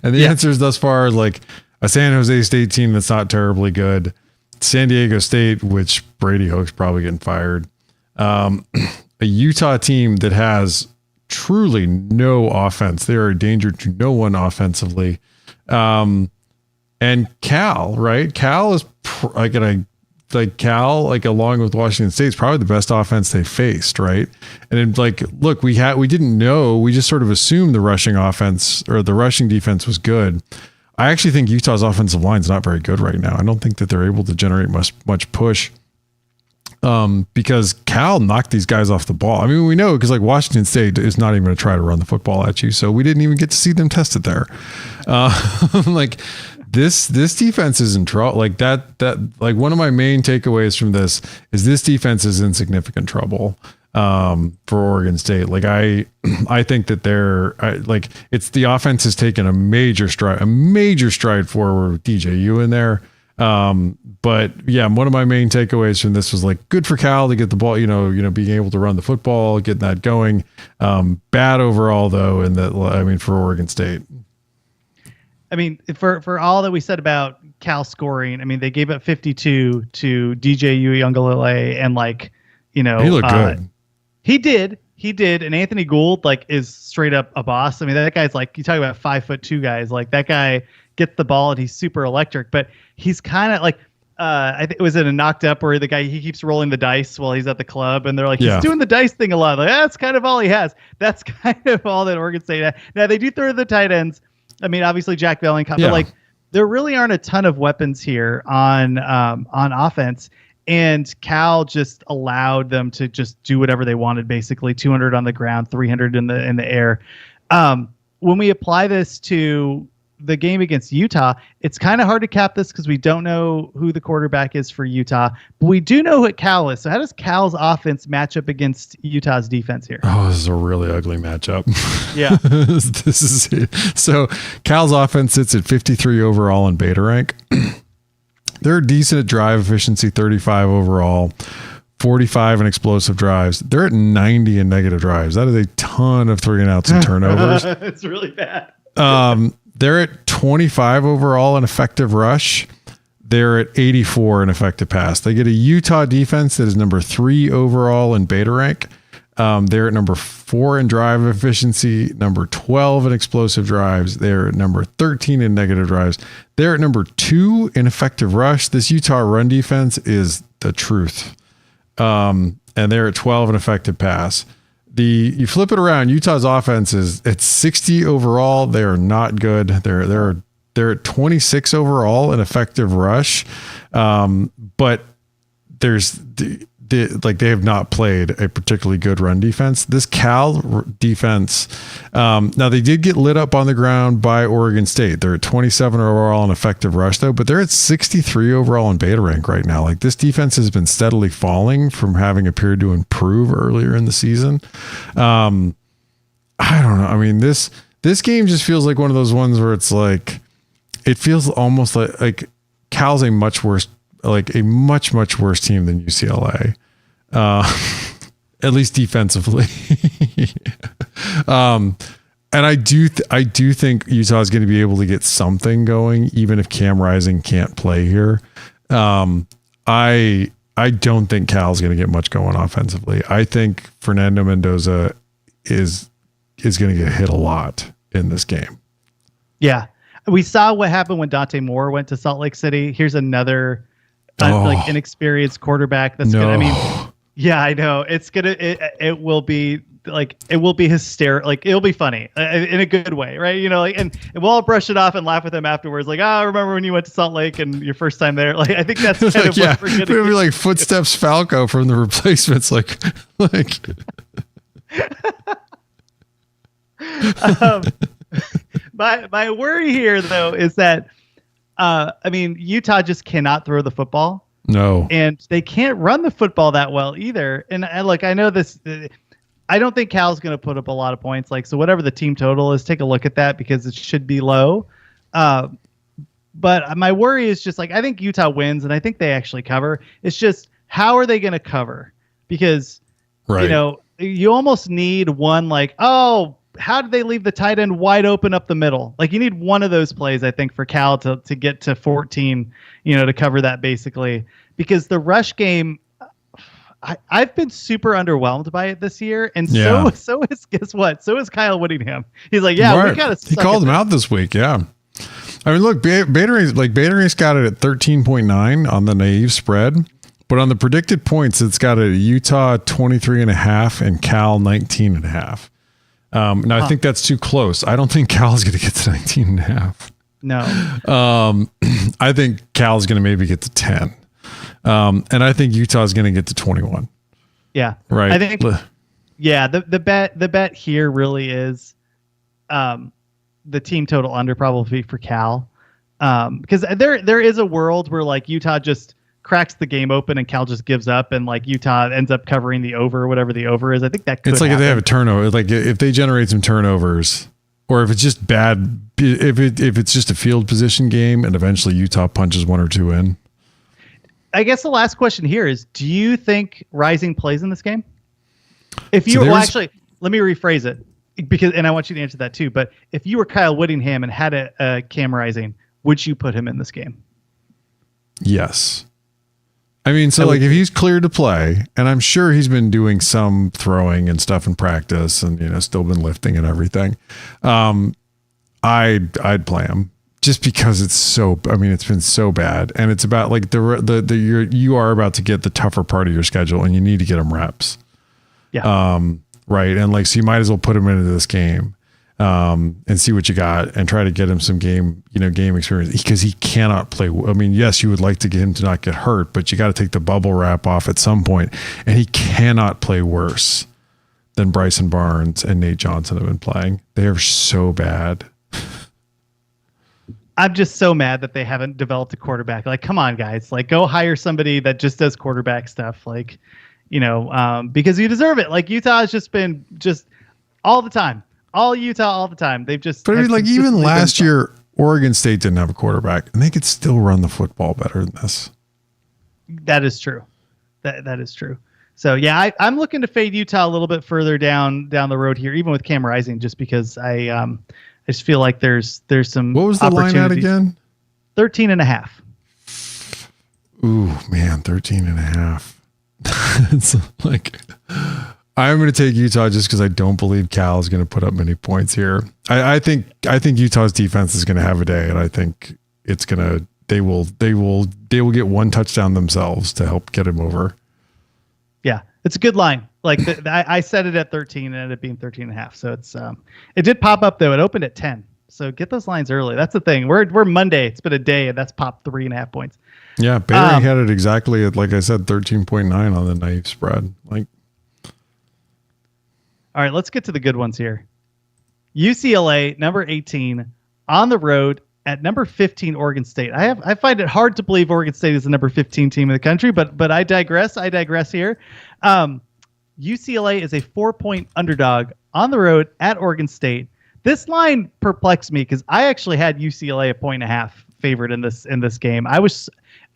Speaker 1: and the answers thus far is like a San Jose State team that's not terribly good, San Diego State, which Brady Hoke's probably getting fired, a Utah team that has truly no offense. They are a danger to no one offensively. And Cal, right? Cal is Cal, like along with Washington State, is probably the best offense they faced, right? And then, like, look, we didn't know, we just sort of assumed the rushing offense or the rushing defense was good. I actually think Utah's offensive line is not very good right now. I don't think that they're able to generate much push, because Cal knocked these guys off the ball. I mean, we know because like Washington State is not even going to try to run the football at you, so we didn't even get to see them tested there. Like. This defense is in trouble. Like that like one of my main takeaways from this is this defense is in significant trouble for Oregon State. Like I think that it's the offense has taken a major stride forward with DJU in there. But yeah, one of my main takeaways from this was like good for Cal to get the ball, being able to run the football, getting that going. Bad overall though, for Oregon State.
Speaker 2: I mean, for all that we said about Cal scoring, I mean, they gave up 52 to DJU Uiagalelei, and he looked good. He did. And Anthony Gould is straight up a boss. I mean, that guy's you talk about 5'2" guys, that guy gets the ball and he's super electric, but he's kind of I think it was in a knocked up where the guy, he keeps rolling the dice while he's at the club, and they're he's doing the dice thing a lot. That's kind of all he has. That's kind of all that Oregon State has. Now they do throw the tight ends. I mean, obviously Jack Vellincott, but there really aren't a ton of weapons here on offense, and Cal just allowed them to just do whatever they wanted. Basically, 200 on the ground, 300 in the air. When we apply this to the game against Utah, it's kind of hard to cap this because we don't know who the quarterback is for Utah, but we do know what Cal is. So how does Cal's offense match up against Utah's defense here?
Speaker 1: Oh, this is a really ugly matchup.
Speaker 2: Yeah.
Speaker 1: This is it. So Cal's offense sits at 53 overall in beta rank. They're decent at drive efficiency, 35 overall, 45 in explosive drives. They're at 90 in negative drives. That is a ton of 3-and-outs and turnovers.
Speaker 2: It's really bad.
Speaker 1: They're at 25 overall in effective rush. They're at 84 in effective pass. They get a Utah defense that is number 3 overall in beta rank. They're at number 4 in drive efficiency, number 12 in explosive drives. They're at number 13 in negative drives. They're at number 2 in effective rush. This Utah run defense is the truth. And they're at 12 in effective pass. You flip it around, Utah's offense is at 60 overall. They are not good. They're at 26 overall in effective rush. But they have not played a particularly good run defense. This Cal defense, now they did get lit up on the ground by Oregon State. They're at 27 overall in effective rush though, but they're at 63 overall in beta rank right now. This defense has been steadily falling from having appeared to improve earlier in the season. I don't know. I mean, this game just feels like one of those ones where it's it feels almost like Cal's a much worse team than UCLA. at least defensively. And I do think Utah is going to be able to get something going, even if Cam Rising can't play here. I don't think Cal's going to get much going offensively. I think Fernando Mendoza is going to get hit a lot in this game.
Speaker 2: Yeah, we saw what happened when Dante Moore went to Salt Lake City. Here's another like inexperienced quarterback. That's gonna. I mean, yeah, I know it will be. Like it will be hysterical. Like it'll be funny in a good way, right? You know, like and we'll all brush it off and laugh with him afterwards. Like, oh, remember when you went to Salt Lake and your first time there? Like, I think that's kind of what we're gonna
Speaker 1: it'll be like Footsteps Falco from The Replacements. Like.
Speaker 2: My worry here though is that, I mean, Utah just cannot throw the football.
Speaker 1: No,
Speaker 2: and they can't run the football that well either. And look, I know this. I don't think Cal's going to put up a lot of points. Like, so whatever the team total is, take a look at that because it should be low. But my worry is just like, I think Utah wins and I think they actually cover. It's just, how are they going to cover? Because, you know, you almost need one like, oh, how did they leave the tight end wide open up the middle? Like you need one of those plays, I think, for Cal to get to 14, you know, to cover that basically. Because the rush game, I've been super underwhelmed by it this year, and so is guess what? So is Kyle Whittingham. He's like, yeah, we got to.
Speaker 1: He called him out this week. Yeah, I mean, look, Batering's got it at 13.9 on the naive spread, but on the predicted points, it's got it at Utah 23.5 and Cal 19.5. Now I think that's too close. I don't think Cal's going to get to 19.5.
Speaker 2: No.
Speaker 1: I think Cal's going to maybe get to 10. And I think Utah's going to get to 21.
Speaker 2: Yeah.
Speaker 1: Right.
Speaker 2: I think, yeah, the bet here really is, the team total under probably for Cal. Because there is a world where like Utah just cracks the game open and Cal just gives up and like Utah ends up covering the over, whatever the over is. I think that could happen.
Speaker 1: If they have a turnover, like if they generate some turnovers, or if it's just bad, if it's just a field position game and eventually Utah punches one or two in.
Speaker 2: I guess the last question here is, do you think Rising plays in this game? If you actually, let me rephrase it because, and I want you to answer that too, but if you were Kyle Whittingham and had a Cam Rising, would you put him in this game?
Speaker 1: Yes. I mean, so like if he's cleared to play, and I'm sure he's been doing some throwing and stuff in practice and, you know, still been lifting and everything. I'd play him. Just because it's been so bad, and it's about like you are about to get the tougher part of your schedule, and you need to get them reps.
Speaker 2: Yeah.
Speaker 1: Right. And like, so you might as well put him into this game, and see what you got, and try to get him some game experience because he cannot play. I mean, yes, you would like to get him to not get hurt, but you got to take the bubble wrap off at some point, and he cannot play worse than Bryson Barnes and Nate Johnson have been playing. They are so bad.
Speaker 2: I'm just so mad that they haven't developed a quarterback. Like, come on, guys! Like, go hire somebody that just does quarterback stuff. Like, you know, because you deserve it. Like, Utah has just been all the time, all Utah all the time. They've just.
Speaker 1: But I mean, like even last year, Oregon State didn't have a quarterback, and they could still run the football better than this.
Speaker 2: That is true. That is true. So yeah, I'm looking to fade Utah a little bit further down the road here, even with Cam Rising, just because I just feel like there's some.
Speaker 1: What was the line at again?
Speaker 2: 13.5.
Speaker 1: Ooh, man, 13.5. It's like, I'm going to take Utah just because I don't believe Cal is going to put up many points here. I think Utah's defense is going to have a day, and I think it's going to. They will get one touchdown themselves to help get him over.
Speaker 2: Yeah, it's a good line. Like I set it at 13 and it ended up being 13.5. So it's it did pop up though. It opened at 10. So get those lines early. That's the thing. We're Monday. It's been a day and that's popped 3.5 points.
Speaker 1: Yeah, Baylor had it exactly at, like I said, 13.9 on the naive spread. Like,
Speaker 2: all right, let's get to the good ones here. UCLA number 18 on the road at number 15 Oregon State. I find it hard to believe Oregon State is the number 15 team in the country, but I digress. I digress here. UCLA is a 4-point underdog on the road at Oregon State. This line perplexed me because I actually had UCLA a 1.5 favored in this game. I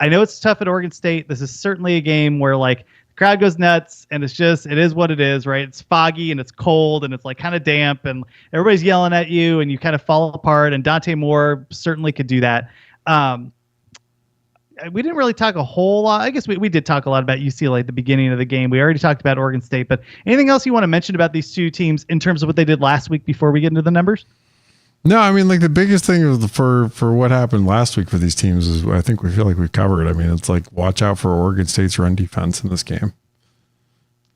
Speaker 2: know it's tough at Oregon State. This is certainly a game where like crowd goes nuts, and it is what it is, right? It's foggy and it's cold and it's like kind of damp and everybody's yelling at you and you kind of fall apart. And Dante Moore certainly could do that. We didn't really talk a whole lot. I guess we did talk a lot about UCLA at the beginning of the game. We already talked about Oregon State, but anything else you want to mention about these two teams in terms of what they did last week before we get into the numbers?
Speaker 1: No, I mean, like the biggest thing for what happened last week for these teams is I think we feel like we've covered. I mean, it's like watch out for Oregon State's run defense in this game.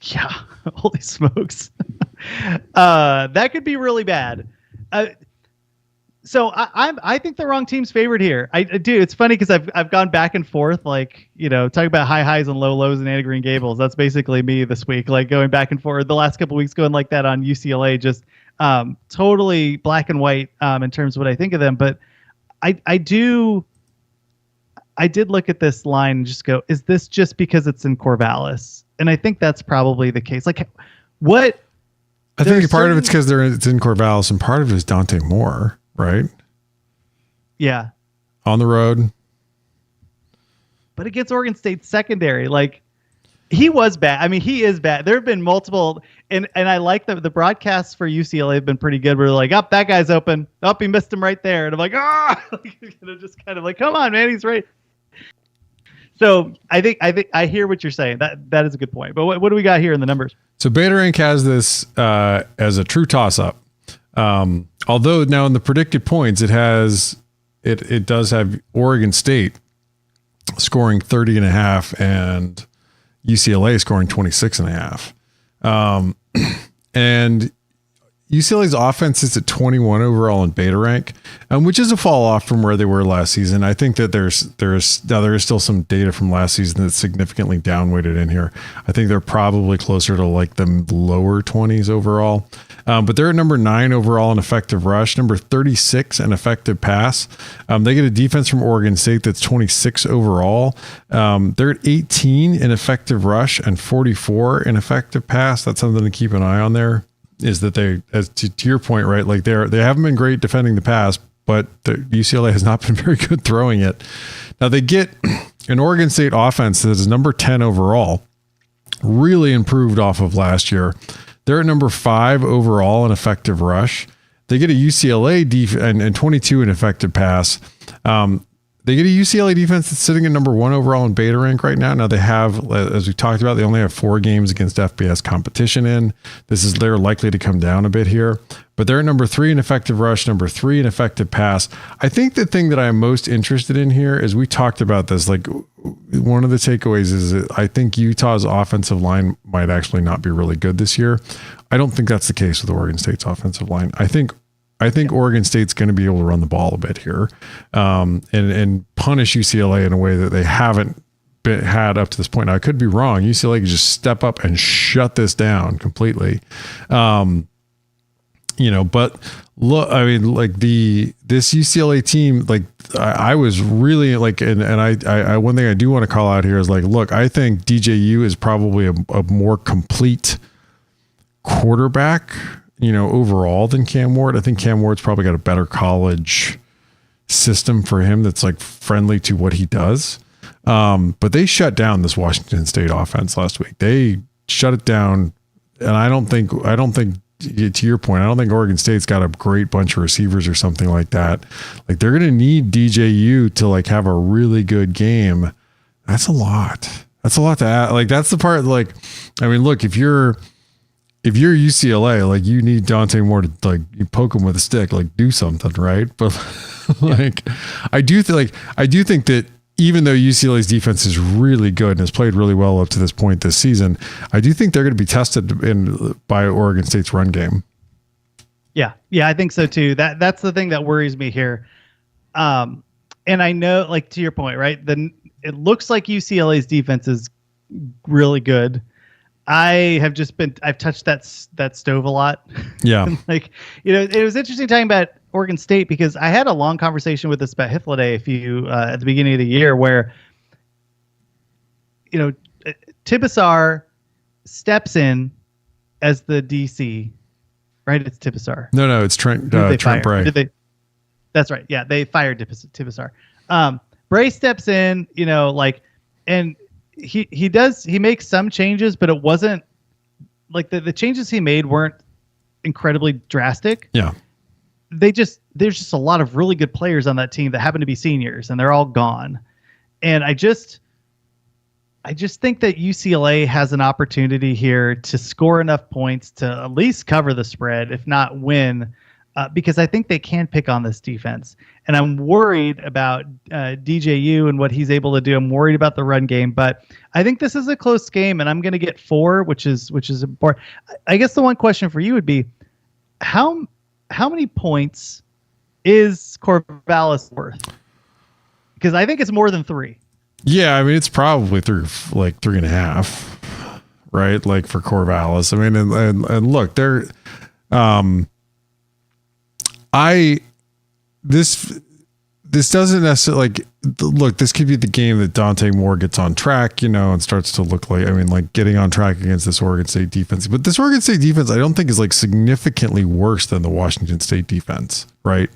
Speaker 2: Yeah, holy smokes. That could be really bad. So I think the wrong team's favored here. I do. It's funny because I've gone back and forth, like, talking about high highs and low lows in Anna Green Gables. That's basically me this week, like going back and forth. The last couple of weeks going like that on UCLA, just totally black and white in terms of what I think of them. But I did look at this line and just go, is this just because it's in Corvallis? And I think that's probably the case. Like, what?
Speaker 1: I think part of it's because it's in Corvallis, and part of it is Dante Moore. Right?
Speaker 2: Yeah.
Speaker 1: On the road.
Speaker 2: But against Oregon State secondary, like, he was bad. I mean, he is bad. There have been multiple, and I like the broadcasts for UCLA have been pretty good. We're like, that guy's open. He missed him right there. And I'm like, just kind of like, come on, man, he's right. So I think I hear what you're saying. That is a good point. But what do we got here in the numbers?
Speaker 1: So Beta Rank has this as a true toss-up. Although now in the predicted points, it does have Oregon State scoring 30.5 and UCLA scoring 26.5. And UCLA's offense is at 21 overall in Beta Rank, which is a fall off from where they were last season. I think that there is still some data from last season that's significantly downweighted in here. I think they're probably closer to like the lower 20s overall. But they're at number 9 overall in effective rush, number 36 in effective pass. They get a defense from Oregon State that's 26 overall. They're at 18 in effective rush and 44 in effective pass. That's something to keep an eye on there. Is that they, as to your point, right? Like they haven't been great defending the pass, but the UCLA has not been very good throwing it. Now they get an Oregon State offense that is number 10 overall, really improved off of last year. They're at number 5 overall in effective rush. They get a UCLA defense and 22 in effective pass. They get a UCLA defense that's sitting at number 1 overall in Beta Rank right now. Now they have, as we talked about, they only have 4 games against FBS competition in. They're likely to come down a bit here, but they're at number 3 in effective rush, number 3 in effective pass. I think the thing that I'm most interested in here is we talked about this, like one of the takeaways is that I think Utah's offensive line might actually not be really good this year. I don't think that's the case with Oregon State's offensive line. I think Oregon State's going to be able to run the ball a bit here and punish UCLA in a way that they haven't had up to this point. Now, I could be wrong. UCLA could just step up and shut this down completely. But look, I mean, like this UCLA team, like I was really like, and I one thing I do want to call out here is like, look, I think DJU is probably a more complete quarterback, overall than Cam Ward. I think Cam Ward's probably got a better college system for him that's like friendly to what he does. But they shut down this Washington State offense last week. They shut it down. And I don't think to your point, I don't think Oregon State's got a great bunch of receivers or something like that. Like they're going to need DJU to like have a really good game. That's a lot. That's a lot to add. Like that's the part, like, I mean, look, if you're UCLA, like you need Dante Moore to like you poke him with a stick, like do something, right? But like I do think that even though UCLA's defense is really good and has played really well up to this point this season, I do think they're going to be tested by Oregon State's run game.
Speaker 2: Yeah, I think so too. That's the thing that worries me here. And I know, like to your point, right? It looks like UCLA's defense is really good. I've touched that stove a lot.
Speaker 1: Yeah.
Speaker 2: Like, it was interesting talking about Oregon State because I had a long conversation with this about Hifliday at the beginning of the year where, Tibesar steps in as the DC, right? It's Tibesar.
Speaker 1: No, it's Trent Bray.
Speaker 2: That's right. Yeah. They fired Tibesar. Bray steps in, and he makes some changes, but it wasn't like the changes he made weren't incredibly drastic.
Speaker 1: Yeah.
Speaker 2: There's just a lot of really good players on that team that happen to be seniors, and they're all gone. And I just think that UCLA has an opportunity here to score enough points to at least cover the spread, if not win, because I think they can pick on this defense. And I'm worried about DJU and what he's able to do. I'm worried about the run game, but I think this is a close game, and I'm going to get 4, which is important. I guess the one question for you would be, how many points is Corvallis worth? Because I think it's more than 3.
Speaker 1: Yeah, I mean, it's probably 3.5, right? Like for Corvallis. I mean, and look, they're, this doesn't necessarily look, this could be the game that Dante Moore gets on track, and starts to look like, I mean, like getting on track against this Oregon State defense. But this Oregon State defense, I don't think is like significantly worse than the Washington State defense, right?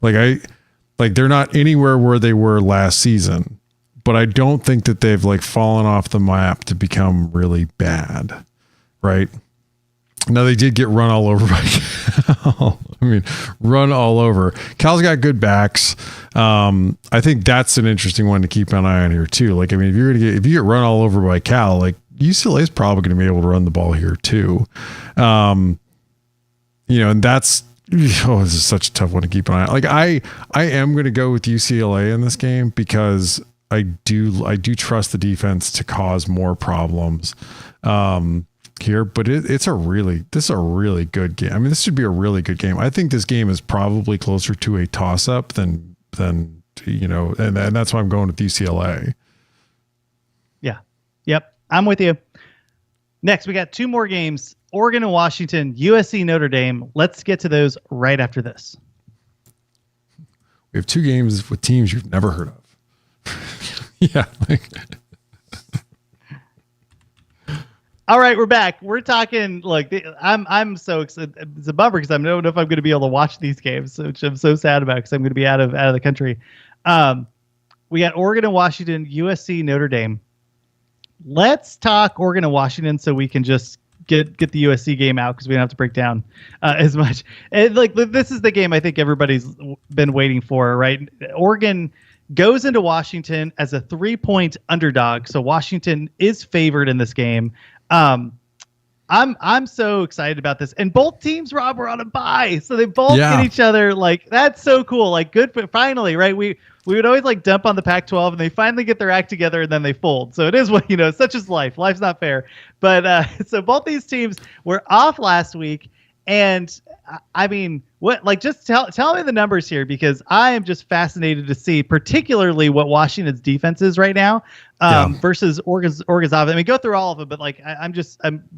Speaker 1: Like they're not anywhere where they were last season, but I don't think that they've like fallen off the map to become really bad, right? Now they did get run all over by Cal. I mean, run all over. Cal's got good backs. I think that's an interesting one to keep an eye on here too. Like, I mean, if you get run all over by Cal, like UCLA is probably going to be able to run the ball here too. And that's, this is such a tough one to keep an eye on. Like I am going to go with UCLA in this game because I do trust the defense to cause more problems here, but this is a really good game. I mean, this should be a really good game. I think this game is probably closer to a toss up than and that's why I'm going with UCLA.
Speaker 2: Yeah. Yep. I'm with you. Next, we got 2 more games, Oregon and Washington, USC, Notre Dame. Let's get to those right after this.
Speaker 1: We have 2 games with teams you've never heard of. Yeah.
Speaker 2: All right, we're back. We're talking I'm so excited. It's a bummer because I don't know if I'm going to be able to watch these games, which I'm so sad about because I'm going to be out of the country. We got Oregon and Washington, USC, Notre Dame. Let's talk Oregon and Washington so we can just get the USC game out because we don't have to break down as much. And this is the game I think everybody's been waiting for, right? Oregon goes into Washington as a 3-point underdog, so Washington is favored in this game. I'm so excited about this, and both teams, Rob, were on a bye, so they both get each other. Like, that's so cool. Like, good, but finally, right? We would always like dump on the Pac-12, and they finally get their act together, and then they fold. So it is what such is life. Life's not fair. But so both these teams were off last week, and I mean, what? Like, just tell me the numbers here because I am just fascinated to see, particularly what Washington's defense is right now versus Oregon's offense. I mean, go through all of it, but like, I'm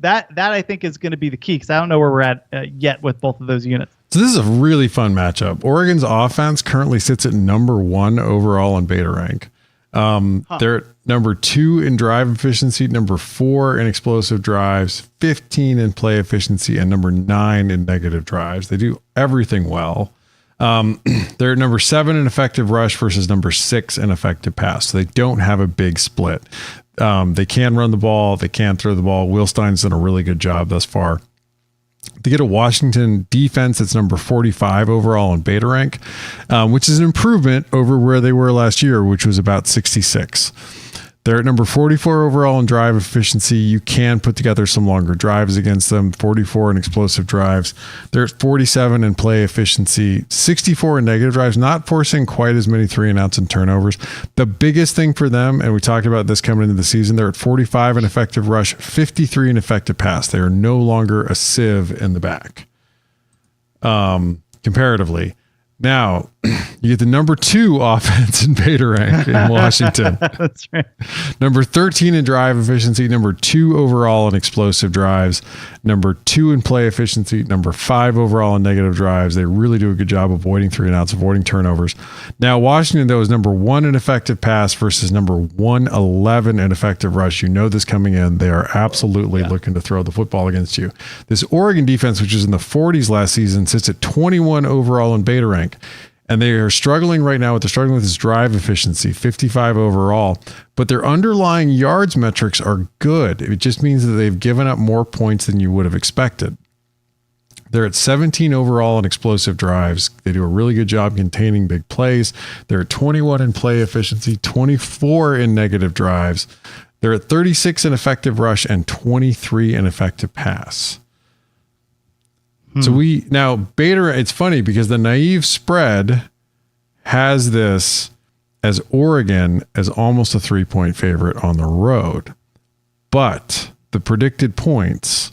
Speaker 2: that I think is going to be the key because I don't know where we're at yet with both of those units.
Speaker 1: So this is a really fun matchup. Oregon's offense currently sits at number 1 overall in beta rank. They're at number 2 in drive efficiency, number 4 in explosive drives, 15 in play efficiency, and number 9 in negative drives. They do everything well. They're at number 7 in effective rush versus number 6 in effective pass. So they don't have a big split. They can run the ball. They can throw the ball. Will Stein's done a really good job thus far. They get a Washington defense that's number 45 overall in beta rank, which is an improvement over where they were last year, which was about 66. They're at number 44 overall in drive efficiency. You can put together some longer drives against them. 44 in explosive drives. They're at 47 in play efficiency. 64 in negative drives, not forcing quite as many 3-and-outs and turnovers. The biggest thing for them, and we talked about this coming into the season, they're at 45 in effective rush, 53 in effective pass. They are no longer a sieve in the back, comparatively. Now, you get the number 2 offense in beta rank in Washington.
Speaker 2: That's right.
Speaker 1: Number 13 in drive efficiency, number 2 overall in explosive drives, number 2 in play efficiency, number 5 overall in negative drives. They really do a good job avoiding 3-and-outs, avoiding turnovers. Now, Washington, though, is number 1 in effective pass versus number 111 in effective rush. You know this coming in. They are absolutely looking to throw the football against you. This Oregon defense, which was in the 40s last season, sits at 21 overall in beta rank. And they are struggling right now. They're struggling with this drive efficiency, 55 overall. But their underlying yards metrics are good. It just means that they've given up more points than you would have expected. They're at 17 overall in explosive drives. They do a really good job containing big plays. They're at 21 in play efficiency, 24 in negative drives. They're at 36 in effective rush and 23 in effective pass. So it's funny because the naive spread has this as Oregon as almost a 3-point favorite on the road. But the predicted points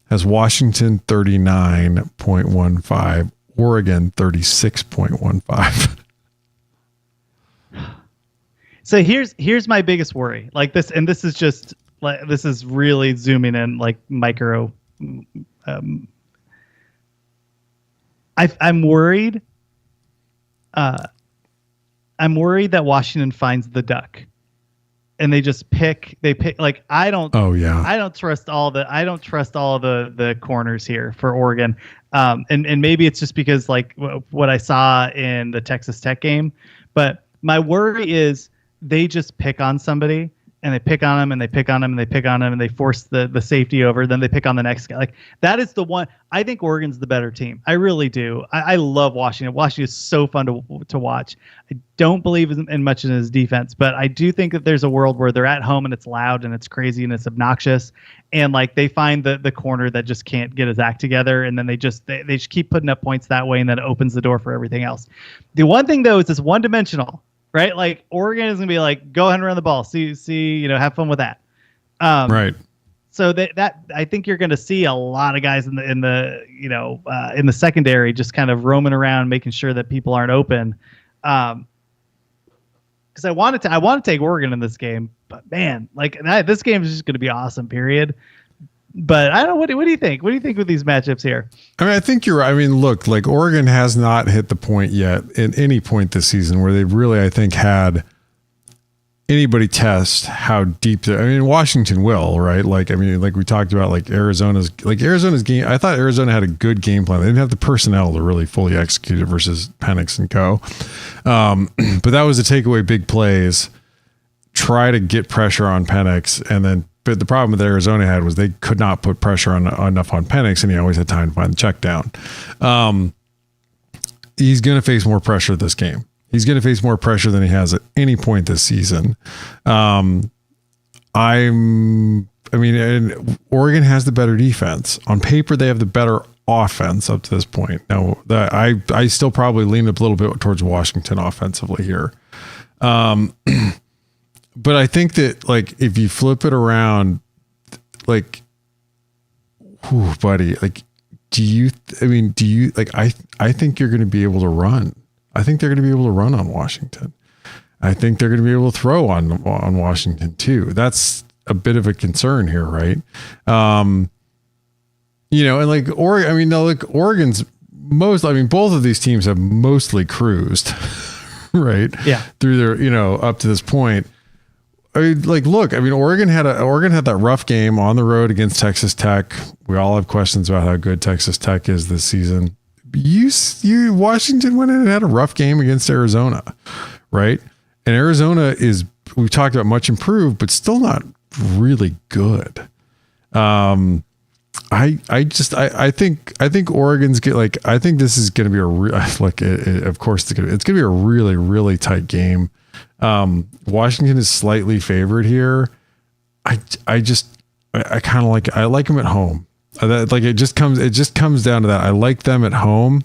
Speaker 1: has Washington 39.15, Oregon 36.15.
Speaker 2: So here's my biggest worry. Like this, and this is just like this is really zooming in like micro. I'm worried. I'm worried that Washington finds the duck, and they pick like I don't.
Speaker 1: Oh yeah.
Speaker 2: I don't trust all the corners here for Oregon, and maybe it's just because like what I saw in the Texas Tech game, but my worry is they just pick on somebody. And they pick on him, and they pick on him, and they pick on him, and they force the safety over. Then they pick on the next guy. Like that is the one. I think Oregon's the better team. I really do. I love Washington. Washington is so fun to watch. I don't believe in much in his defense, but I do think that there's a world where they're at home and it's loud and it's crazy and it's obnoxious, and like they find the corner that just can't get his act together, and then they just keep putting up points that way, and then it opens the door for everything else. The one thing though is it's one dimensional. Right, like Oregon is gonna be like, go ahead and run the ball. See, have fun with that.
Speaker 1: Right.
Speaker 2: So that I think you're gonna see a lot of guys in the secondary just kind of roaming around, making sure that people aren't open. Because I wanted to take Oregon in this game, but man, like this game is just gonna be awesome. Period. But I don't know. What do you think? What do you think with these matchups here?
Speaker 1: I mean, I think you're right. I mean, look, like Oregon has not hit the point yet at any point this season where they've really, I think, had anybody test how deep I mean, Washington will, right? Like, I mean, like we talked about, like Arizona's game. I thought Arizona had a good game plan. They didn't have the personnel to really fully execute it versus Penix and co. But that was the takeaway big plays. Try to get pressure on Penix, and then but the problem that Arizona had was they could not put pressure enough on Penix, and he always had time to find the check down. He's going to face more pressure this game. He's going to face more pressure than he has at any point this season. And Oregon has the better defense. On paper, they have the better offense up to this point. Now, I still probably lean up a little bit towards Washington offensively here. But I think that, like, if you flip it around, like, whew, buddy, like, I think you're going to be able to run. I think they're going to be able to run on Washington. I think they're going to be able to throw on Washington too. That's a bit of a concern here, right? And like Oregon, I mean, no, like Oregon's both of these teams have mostly cruised, right?
Speaker 2: Yeah.
Speaker 1: Through their, up to this point. I mean, like, look, I mean, Oregon had that rough game on the road against Texas Tech. We all have questions about how good Texas Tech is this season. Washington went in and had a rough game against Arizona, right? And Arizona we've talked about much improved, but still not really good. I think Oregon's I think this is going to be of course it's going to be a really, really tight game. Washington is slightly favored here. I kind of like them at home. It just comes down to that. I like them at home.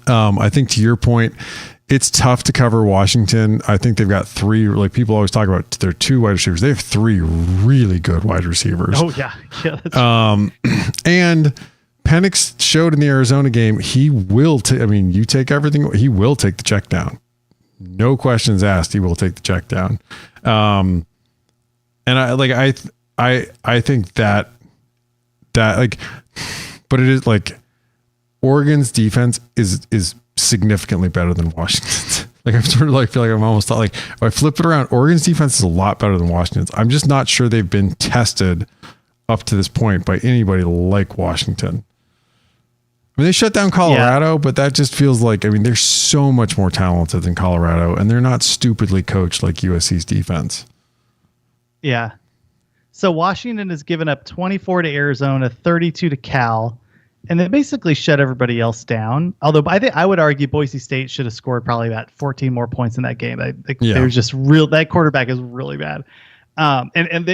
Speaker 1: I think to your point, it's tough to cover Washington. I think they've got three, like people always talk about their two wide receivers. They have three really good wide receivers.
Speaker 2: Oh yeah. That's
Speaker 1: and Penix showed in the Arizona game, he will you take everything. He will take the check down. No questions asked. He will take the check down. And I think that but it is like Oregon's defense is significantly better than Washington's. Like I'm sort of feel like I'm almost like if I flip it around, Oregon's defense is a lot better than Washington's. I'm just not sure they've been tested up to this point by anybody like Washington. I mean, they shut down Colorado, but that just feels like, I mean, they're so much more talented than Colorado, and they're not stupidly coached like USC's defense.
Speaker 2: Yeah. So Washington has given up 24 to Arizona, 32 to Cal, and they basically shut everybody else down. Although I would argue Boise State should have scored probably about 14 more points in that game. They're just that quarterback is really bad.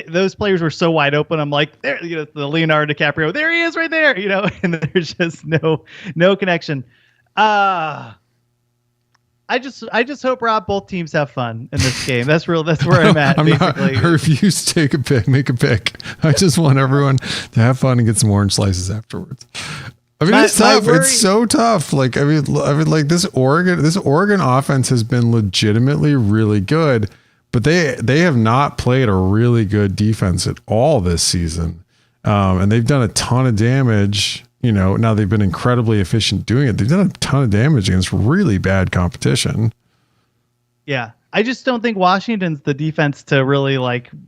Speaker 2: Those players were so wide open. I'm like, there, the Leonardo DiCaprio, there he is right there, and there's just no connection. I just hope, Rob, both teams have fun in this game. That's where I'm at.
Speaker 1: I refuse to make a pick. I just want everyone to have fun and get some orange slices afterwards. I mean, it's tough. It's so tough. Like, I mean, like this Oregon offense has been legitimately really good, but they have not played a really good defense at all this season. And they've done a ton of damage. Now they've been incredibly efficient doing it. They've done a ton of damage against really bad competition.
Speaker 2: Yeah. I just don't think Washington's the defense to really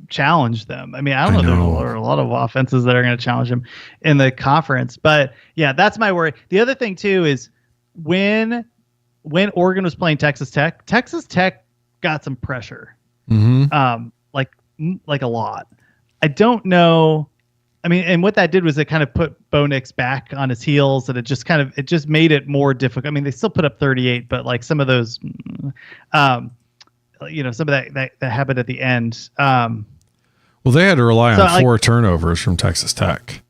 Speaker 2: challenge them. I mean, I don't know. There are a lot of offenses that are going to challenge them in the conference, but yeah, that's my worry. The other thing too is when Oregon was playing Texas Tech got some pressure. Mm-hmm. Like a lot. I don't know. I mean, and what that did was it kind of put Bo Nix back on his heels, and it just made it more difficult. I mean, they still put up 38, but some of those, some of that happened at the end.
Speaker 1: Well, they had to rely on 4 turnovers from Texas Tech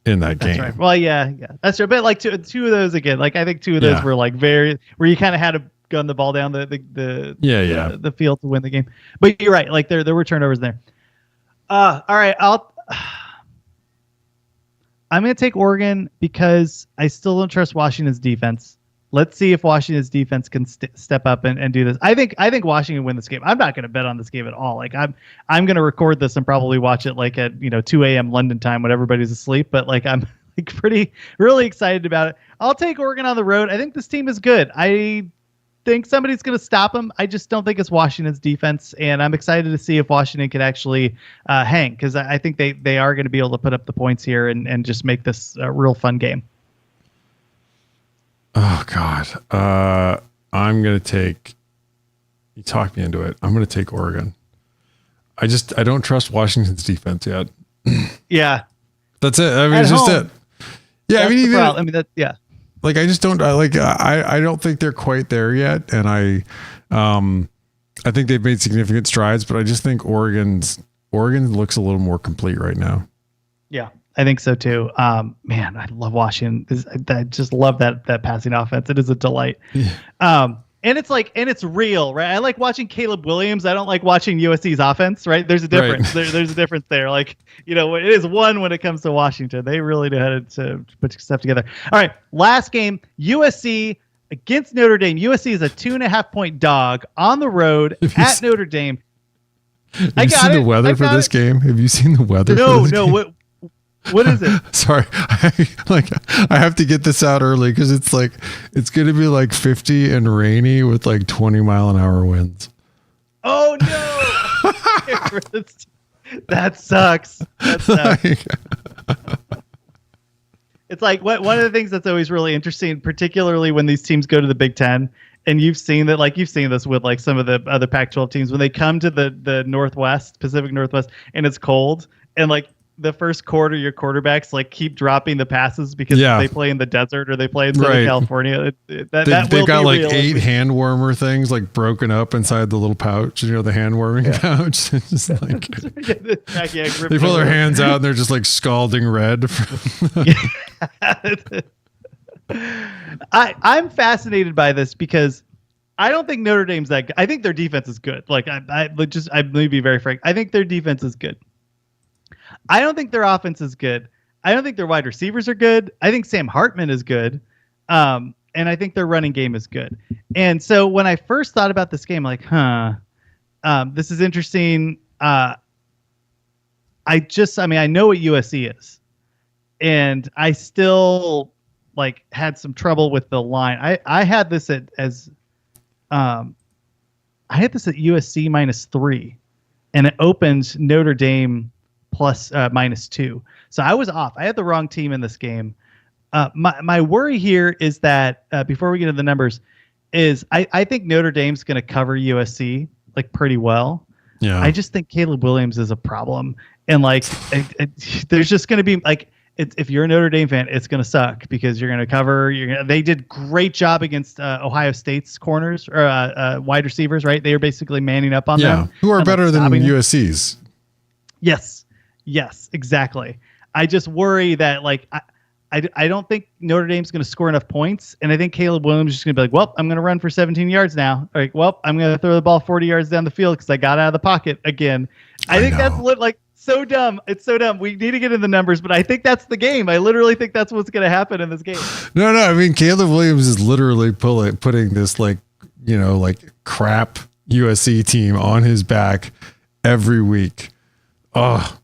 Speaker 1: in that game.
Speaker 2: Right. Well, yeah, that's right. But two of those again, I think 2 of those were where you kind of had to gun the ball down the field to win the game. But you're right. There were turnovers there. All right, I'm going to take Oregon because I still don't trust Washington's defense. Let's see if Washington's defense can step up and do this. I think Washington win this game. I'm not going to bet on this game at all. I'm going to record this and probably watch it at 2 a.m. London time when everybody's asleep. But I'm really excited about it. I'll take Oregon on the road. I think this team is good. I think somebody's going to stop them. I just don't think it's Washington's defense, and I'm excited to see if Washington can actually hang, because I think they are going to be able to put up the points here and just make this a real fun game.
Speaker 1: Oh God, I'm going to take. You talked me into it. I'm going to take Oregon. I don't trust Washington's defense yet.
Speaker 2: Yeah,
Speaker 1: that's it. I mean, it's just it. Yeah,
Speaker 2: I mean, yeah.
Speaker 1: I just don't I don't think they're quite there yet. And I think they've made significant strides, but I just think Oregon looks a little more complete right now. Yeah,
Speaker 2: I think so too. Man, I love Washington. I just love that passing offense. It is a delight. Yeah. And it's real, right? I like watching Caleb Williams. I don't like watching USC's offense, right? There's a difference. Right. There's a difference there. It is one when it comes to Washington. They really know how to put stuff together. All right, last game, USC against Notre Dame. USC is a 2.5 point dog on the road at Notre Dame.
Speaker 1: Have you seen the weather for this game? Have you seen the weather?
Speaker 2: No. What is it?
Speaker 1: Sorry. I have to get this out early because it's going to be 50 and rainy with 20-mile-an-hour winds.
Speaker 2: Oh no. That sucks. It's one of the things that's always really interesting, particularly when these teams go to the Big Ten. And you've seen this with some of the other Pac-12 teams when they come to the Northwest, Pacific Northwest, and it's cold, and the first quarter, your quarterbacks keep dropping the passes because they play in the desert or they play in Southern California. They've got
Speaker 1: 8 hand warmer things broken up inside the little pouch. The hand warming pouch. Just they pull their hands out and they're just scalding red.
Speaker 2: I'm fascinated by this because I don't think Notre Dame's that good. I think their defense is good. Let me be very frank. I think their defense is good. I don't think their offense is good. I don't think their wide receivers are good. I think Sam Hartman is good. And I think their running game is good. And so when I first thought about this game, this is interesting. I know what USC is. And I still had some trouble with the line. I had this at USC -3, and it opened Notre Dame plus -2. So I was off. I had the wrong team in this game. My worry here is that before we get into the numbers, is I think Notre Dame's going to cover USC like pretty well.
Speaker 1: Yeah.
Speaker 2: I just think Caleb Williams is a problem, and like there's just going to be like if you're a Notre Dame fan, it's going to suck because you're going to cover. They did great job against Ohio State's corners or wide receivers, right? They were basically manning up on them,
Speaker 1: who are better than USC's.
Speaker 2: Yes, exactly. I just worry that like. I don't think Notre Dame's going to score enough points, and I think Caleb Williams is just going to be like, well, I'm going to run for 17 yards now. Like, well, I'm going to throw the ball 40 yards down the field because I got out of the pocket again. I think that's like so dumb. It's so dumb. We need to get in the numbers, but I think that's the game. I literally think that's what's going to happen in this game.
Speaker 1: No. I mean, Caleb Williams is literally putting this like crap USC team on his back every week. Oh,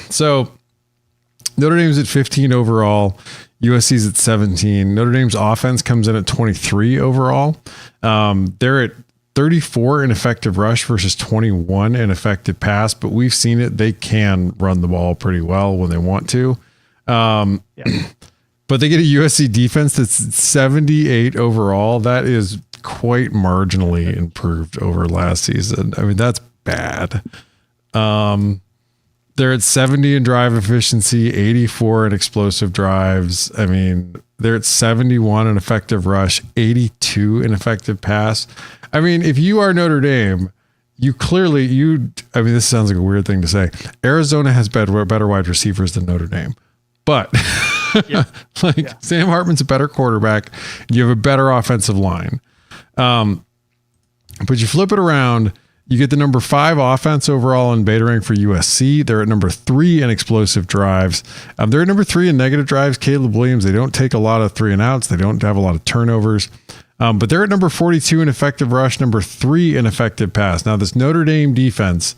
Speaker 1: so Notre Dame's at 15 overall. USC's at 17. Notre Dame's offense comes in at 23 overall. They're at 34 in effective rush versus 21 in effective pass, but we've seen it. They can run the ball pretty well when they want to. But they get a USC defense that's 78 overall. That is quite marginally improved over last season. I mean, that's bad. They're at 70 in drive efficiency, 84 in explosive drives. I mean, they're at 71 in effective rush, 82 in effective pass. I mean, if you are Notre Dame, I mean, this sounds like a weird thing to say. Arizona has better wide receivers than Notre Dame. But Sam Hartman's a better quarterback. You have a better offensive line. But you flip it around. You get the number 5 offense overall in beta rank for USC. They're at number 3 in explosive drives. They're at number 3 in negative drives. Caleb Williams, they don't take a lot of 3 and outs. They don't have a lot of turnovers. But they're at number 42 in effective rush, number 3 in effective pass. Now, this Notre Dame defense,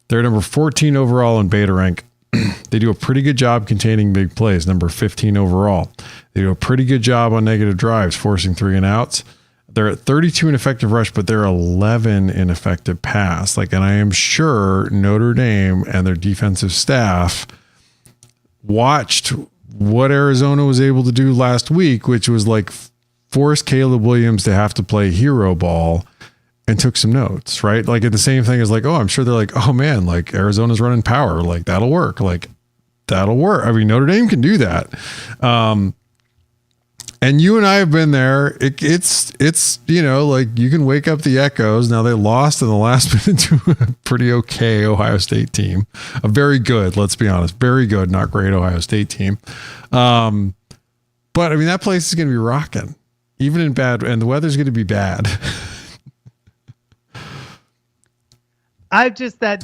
Speaker 1: they're number 14 overall in beta rank. They do a pretty good job containing big plays, number 15 overall. They do a pretty good job on negative drives, forcing 3 and outs. They're at 32 in effective rush, but they're 11 in effective pass. And I am sure Notre Dame and their defensive staff watched what Arizona was able to do last week, which was like force Caleb Williams to have to play hero ball, and took some notes, right? Like the same thing is like, oh, I'm sure they're like, oh man, like Arizona's running power. Like that'll work. I mean, Notre Dame can do that. And you and I have been there. It's like you can wake up the echoes. Now they lost in the last minute to a pretty okay Ohio State team, a very good, let's be honest, very good, not great Ohio State team. But I mean, that place is going to be rocking, even in bad, and the weather's going to be bad.
Speaker 2: I just that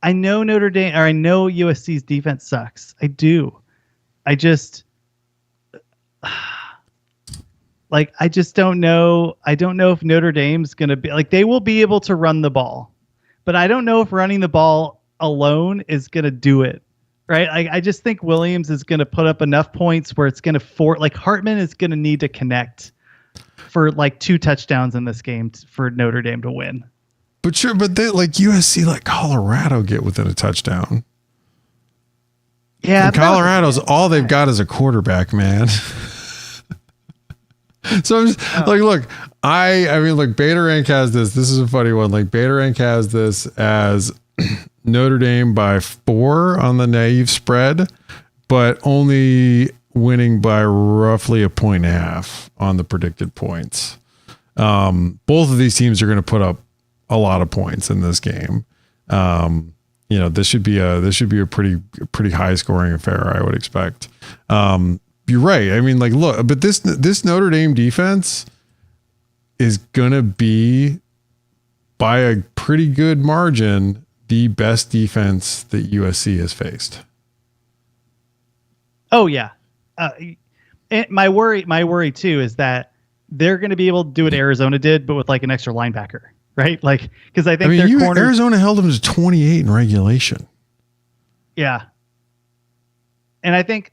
Speaker 2: I know Notre Dame, or I know USC's defense sucks. I do. I just I just don't know. I don't know if Notre Dame's going to be like, they will be able to run the ball, but I don't know if running the ball alone is going to do it. Right. I just think Williams is going to put up enough points where it's going to Hartman is going to need to connect for 2 touchdowns in this game for Notre Dame to win.
Speaker 1: But sure. But they USC, Colorado get within a touchdown.
Speaker 2: Yeah,
Speaker 1: and Colorado's all they've got is a quarterback, man. So I'm just look, I mean, Beta Rank has this. This is a funny one. Beta Rank has this as Notre Dame by 4 on the naive spread, but only winning by roughly 1.5 points on the predicted points. Both of these teams are going to put up a lot of points in this game. This should be a pretty high scoring affair, I would expect. You're right. I mean, look, but this Notre Dame defense is gonna be by a pretty good margin the best defense that USC has faced.
Speaker 2: Oh yeah. And my worry too is that they're going to be able to do what Arizona did, but with an extra linebacker. Right? Because I think their corners,
Speaker 1: Arizona held them to 28 in regulation.
Speaker 2: Yeah. And I think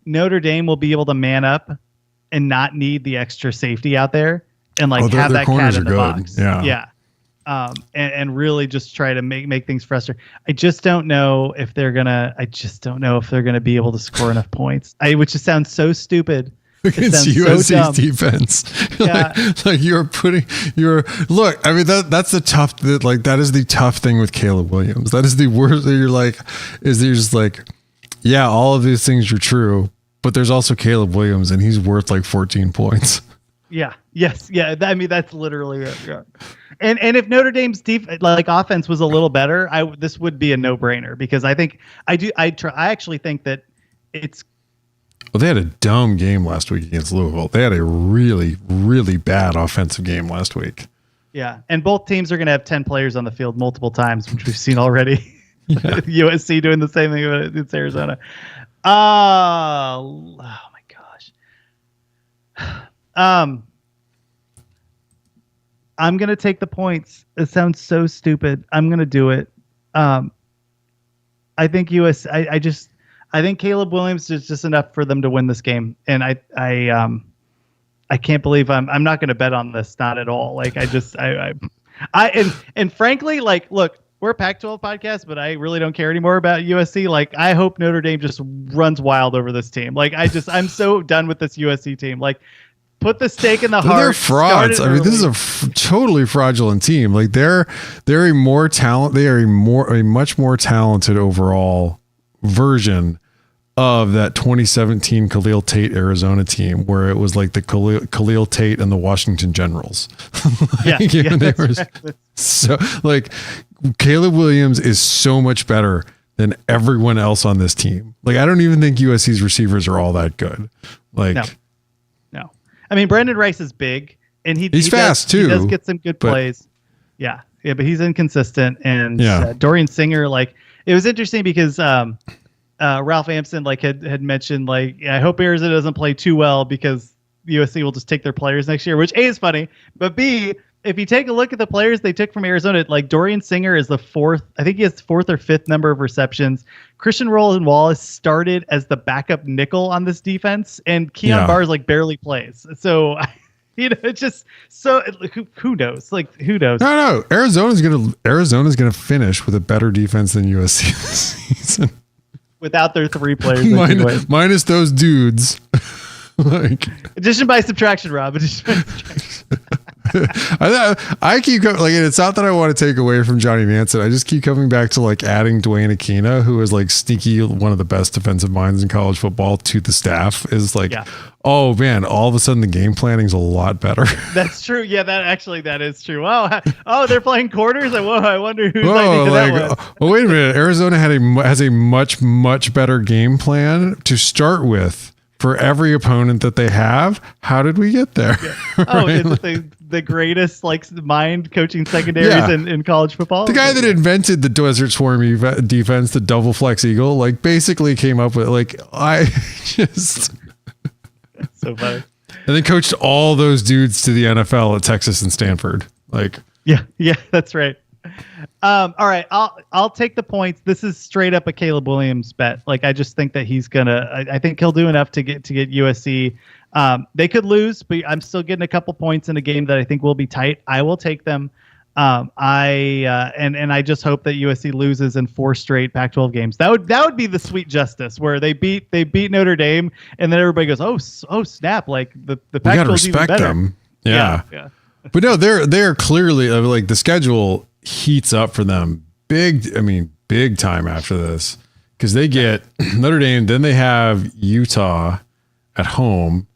Speaker 2: Notre Dame will be able to man up and not need the extra safety out there and have that cat in the box.
Speaker 1: Yeah.
Speaker 2: Yeah. and really just try to make things frustrating. I just don't know if they're gonna be able to score enough points. Which just sounds so stupid.
Speaker 1: Against USC's defense.
Speaker 2: Yeah.
Speaker 1: like look, I mean, that's the tough, that is the tough thing with Caleb Williams. That is the worst that you're just like, yeah, all of these things are true, but there's also Caleb Williams and he's worth like 14 points.
Speaker 2: Yeah. Yes. Yeah. I mean, that's literally it. Yeah. And if Notre Dame's offense was a little better, this would be a no-brainer, because I actually think that it's.
Speaker 1: Well, they had a dumb game last week against Louisville. They had a really, really bad offensive game last week.
Speaker 2: Yeah, and both teams are going to have 10 players on the field multiple times, which we've seen already. Yeah. USC doing the same thing against Arizona. Oh my gosh. I'm going to take the points. It sounds so stupid. I'm going to do it. I think I think Caleb Williams is just enough for them to win this game, and I can't believe I'm not going to bet on this, not at all. Like and frankly, like, look, we're a Pac-12 podcast, but I really don't care anymore about USC. Like, I hope Notre Dame just runs wild over this team. Like, I'm so done with this USC team. Like, put the stake in the heart.
Speaker 1: They're frauds. I mean, this is a totally fraudulent team. Like, they're a more talent. They are a much more talented overall version of that 2017 Khalil Tate Arizona team, where it was like the Khalil Tate and the Washington Generals. So like, Caleb Williams is so much better than everyone else on this team. Like, I don't even think USC's receivers are all that good. Like,
Speaker 2: no. I mean, Brandon Rice is big, and he's
Speaker 1: fast too.
Speaker 2: He does get some good plays. Yeah, but he's inconsistent. And Dorian Singer, like, it was interesting because Ralph Ampson had mentioned, like, I hope Arizona doesn't play too well because USC will just take their players next year, which A, is funny, but B, if you take a look at the players they took from Arizona, like, Dorian Singer is the fourth or fifth number of receptions. Christian Roland Wallace started as the backup nickel on this defense, and Keon Barrs barely plays. So, it's just so, who knows? Like, who knows?
Speaker 1: No. Arizona's gonna finish with a better defense than USC this season.
Speaker 2: Without their three players.
Speaker 1: Minus those dudes. Like,
Speaker 2: addition by subtraction, Rob. Addition by subtraction.
Speaker 1: I keep like, it's not that I want to take away from Johnny Nansen. I just keep coming back to, like, adding Dwayne Aquina, who is, like, sneaky one of the best defensive minds in college football, to the staff. Is like, oh man, all of a sudden the game planning is a lot better.
Speaker 2: That's true. Yeah, that is true. Oh, they're playing quarters. I wonder who's that was.
Speaker 1: Oh, wait a minute. Arizona has a much better game plan to start with for every opponent that they have. How did we get there?
Speaker 2: Yeah. Oh, right? It's the greatest, like, mind coaching secondaries in college football.
Speaker 1: The guy that invented the Desert Swarm defense, the double flex eagle, like, basically came up with, like, I just
Speaker 2: so funny.
Speaker 1: And then coached all those dudes to the NFL at Texas and Stanford. Like,
Speaker 2: yeah, that's right. All right, I'll take the points. This is straight up a Caleb Williams bet. Like, I just think that he's gonna. I think he'll do enough to get USC. They could lose, but I'm still getting a couple points in a game that I think will be tight. I will take them. I just hope that USC loses in 4 straight Pac-12 games. That would be the sweet justice, where they beat Notre Dame, and then everybody goes, oh snap! Like, the Pac-12 is even better.
Speaker 1: Them. Yeah. But no, they're clearly, like, the schedule heats up for them big time after this, because they get Notre Dame, then they have Utah at home,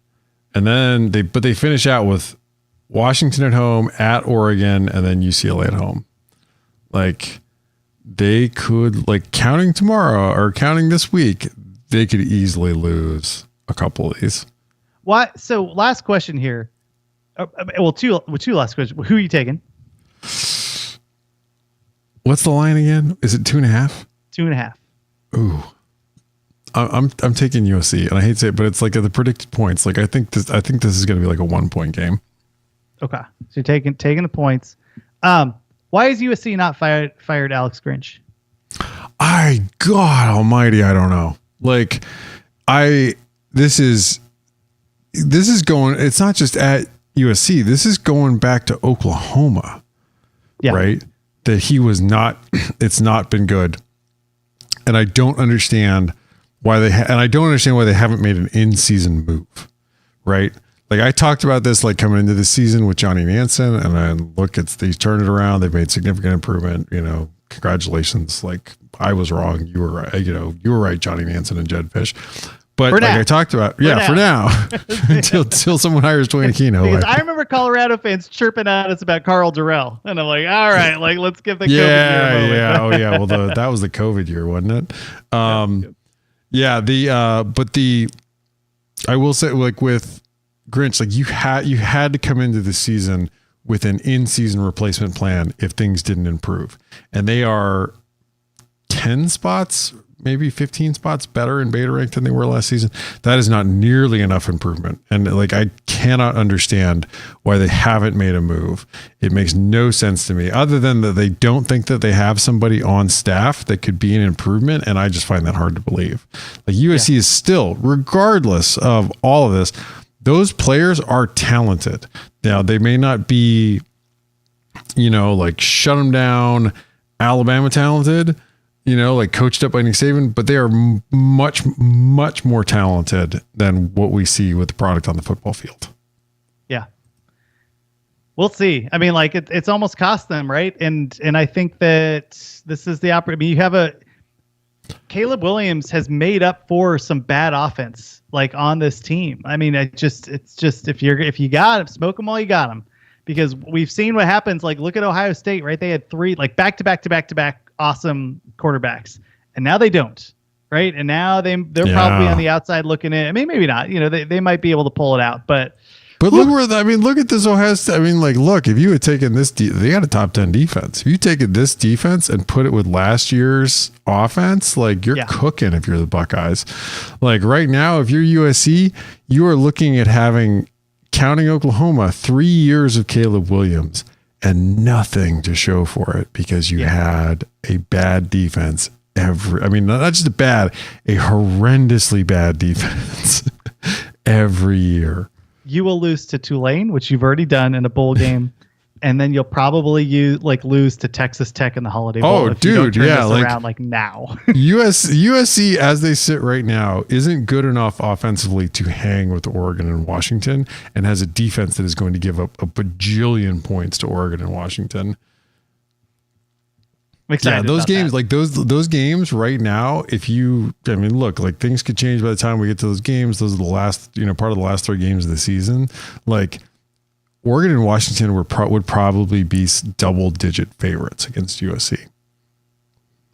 Speaker 1: and then they finish out with Washington at home, at Oregon, and then UCLA at home. Like, they could, like, counting tomorrow or counting this week, they could easily lose a couple of these.
Speaker 2: Why? So, last question here. Two last questions. Who are you taking?
Speaker 1: What's the line again? Is it 2.5? 2.5. Ooh, I'm taking USC, and I hate to say it, but it's like the predicted points. Like, I think this is going to be like a 1-point game. Okay, so you're taking the points. Why is USC not fired Alex Grinch? God Almighty, I don't know. Like, this is going. It's not just at USC. This is going back to Oklahoma.
Speaker 2: Yeah.
Speaker 1: right? That he was not, it's not been good. And I don't understand why I don't understand why they haven't made an in-season move, right? Like I talked about this, like coming into the season with Johnny Nansen, and then look, they turned it around. They've made significant improvement. Congratulations. Like I was wrong. You were right. You were right, Johnny Nansen and Jed Fish. But like I talked about, for now, until someone hires Dwayne Aquino.
Speaker 2: Because I remember Colorado fans chirping at us about Carl Durrell, and I'm like, all right, like let's give the COVID year a moment.
Speaker 1: Yeah, oh yeah. Well, that was the COVID year, wasn't it? I will say, like with Grinch, like you had to come into the season with an in-season replacement plan if things didn't improve, and they are 10 spots. Maybe 15 spots better in beta rank than they were last season. That is not nearly enough improvement. And like, I cannot understand why they haven't made a move. It makes no sense to me other than that they don't think that they have somebody on staff that could be an improvement. And I just find that hard to believe. Like USC is still, regardless of all of this, those players are talented. Now they may not be, like shut them down, Alabama talented, like coached up by Nick Saban, but they are much, much more talented than what we see with the product on the football field.
Speaker 2: Yeah. We'll see. I mean, like it's almost cost them, right? And I think that this is the opportunity. You have Caleb Williams has made up for some bad offense, like on this team. I mean, it's just if you got him, smoke them while you got them, because we've seen what happens. Like look at Ohio State, right? They had 3 like back to back awesome quarterbacks, and now they don't, right? And now they're probably on the outside looking in. I mean, maybe not. They might be able to pull it out, but
Speaker 1: look at this Ohio State. I mean, like, look, if you had taken this, they got a top 10 defense. If you taken this defense and put it with last year's offense, like you're cooking. If you're the Buckeyes, like right now, if you're USC, you are looking at having, counting Oklahoma, 3 years of Caleb Williams and nothing to show for it because you had a bad defense not just a horrendously bad defense every year.
Speaker 2: You will lose to Tulane, which you've already done in a bowl game, and then you'll probably lose to Texas Tech in the Holiday Bowl.
Speaker 1: Oh, dude,
Speaker 2: around like now.
Speaker 1: USC as they sit right now isn't good enough offensively to hang with Oregon and Washington, and has a defense that is going to give up a bajillion points to Oregon and Washington.
Speaker 2: I'm excited.
Speaker 1: Those games,
Speaker 2: that.
Speaker 1: like those games right now, look, like things could change by the time we get to those games. Those are the last, part of the last 3 games of the season. Like Oregon and Washington would probably be double-digit favorites against USC.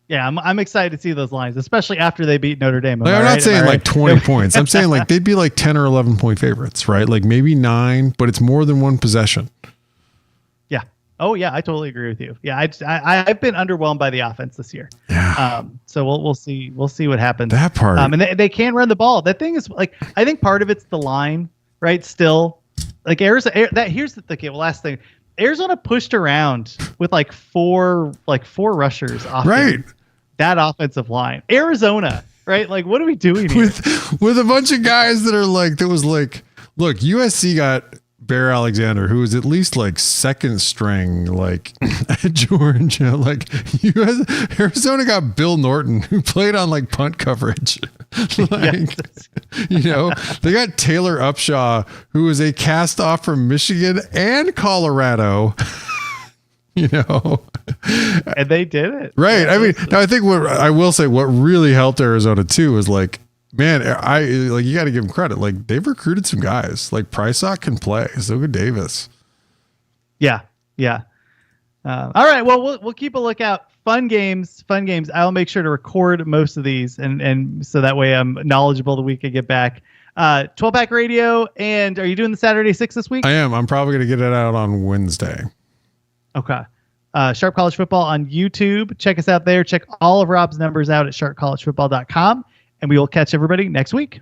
Speaker 2: Yeah, I'm excited to see those lines, especially after they beat Notre Dame.
Speaker 1: I'm not saying like 20 points. I'm saying like they'd be like 10 or 11 point favorites, right? Like maybe 9, but it's more than one possession.
Speaker 2: Yeah. Oh yeah, I totally agree with you. Yeah, I've been underwhelmed by the offense this year.
Speaker 1: Yeah.
Speaker 2: So we'll see what happens.
Speaker 1: That part.
Speaker 2: And they can run the ball. The thing is, like, I think part of it's the line, right? Still, like Arizona. Last thing. Arizona pushed around with like four rushers off that offensive line. Arizona, right? Like, what are we doing here?
Speaker 1: With a bunch of guys that are like, look, USC got Bear Alexander, who was at least like second string, like at Georgia. Like Arizona got Bill Norton, who played on like punt coverage. They got Taylor Upshaw, who was a cast off from Michigan and Colorado.
Speaker 2: And they did it.
Speaker 1: Right. I mean, now I think what I will say, what really helped Arizona too is like, man, you got to give them credit. Like they've recruited some guys. Like Prysock can play. So could Davis.
Speaker 2: Yeah. All right. Well, we'll keep a lookout. Fun games. I'll make sure to record most of these, and so that way I'm knowledgeable the week I get back. 12-pack radio. And are you doing the Saturday 6 this week?
Speaker 1: I am. I'm probably going to get it out on Wednesday.
Speaker 2: Okay. Sharp College Football on YouTube. Check us out there. Check all of Rob's numbers out at sharpcollegefootball.com. And we will catch everybody next week.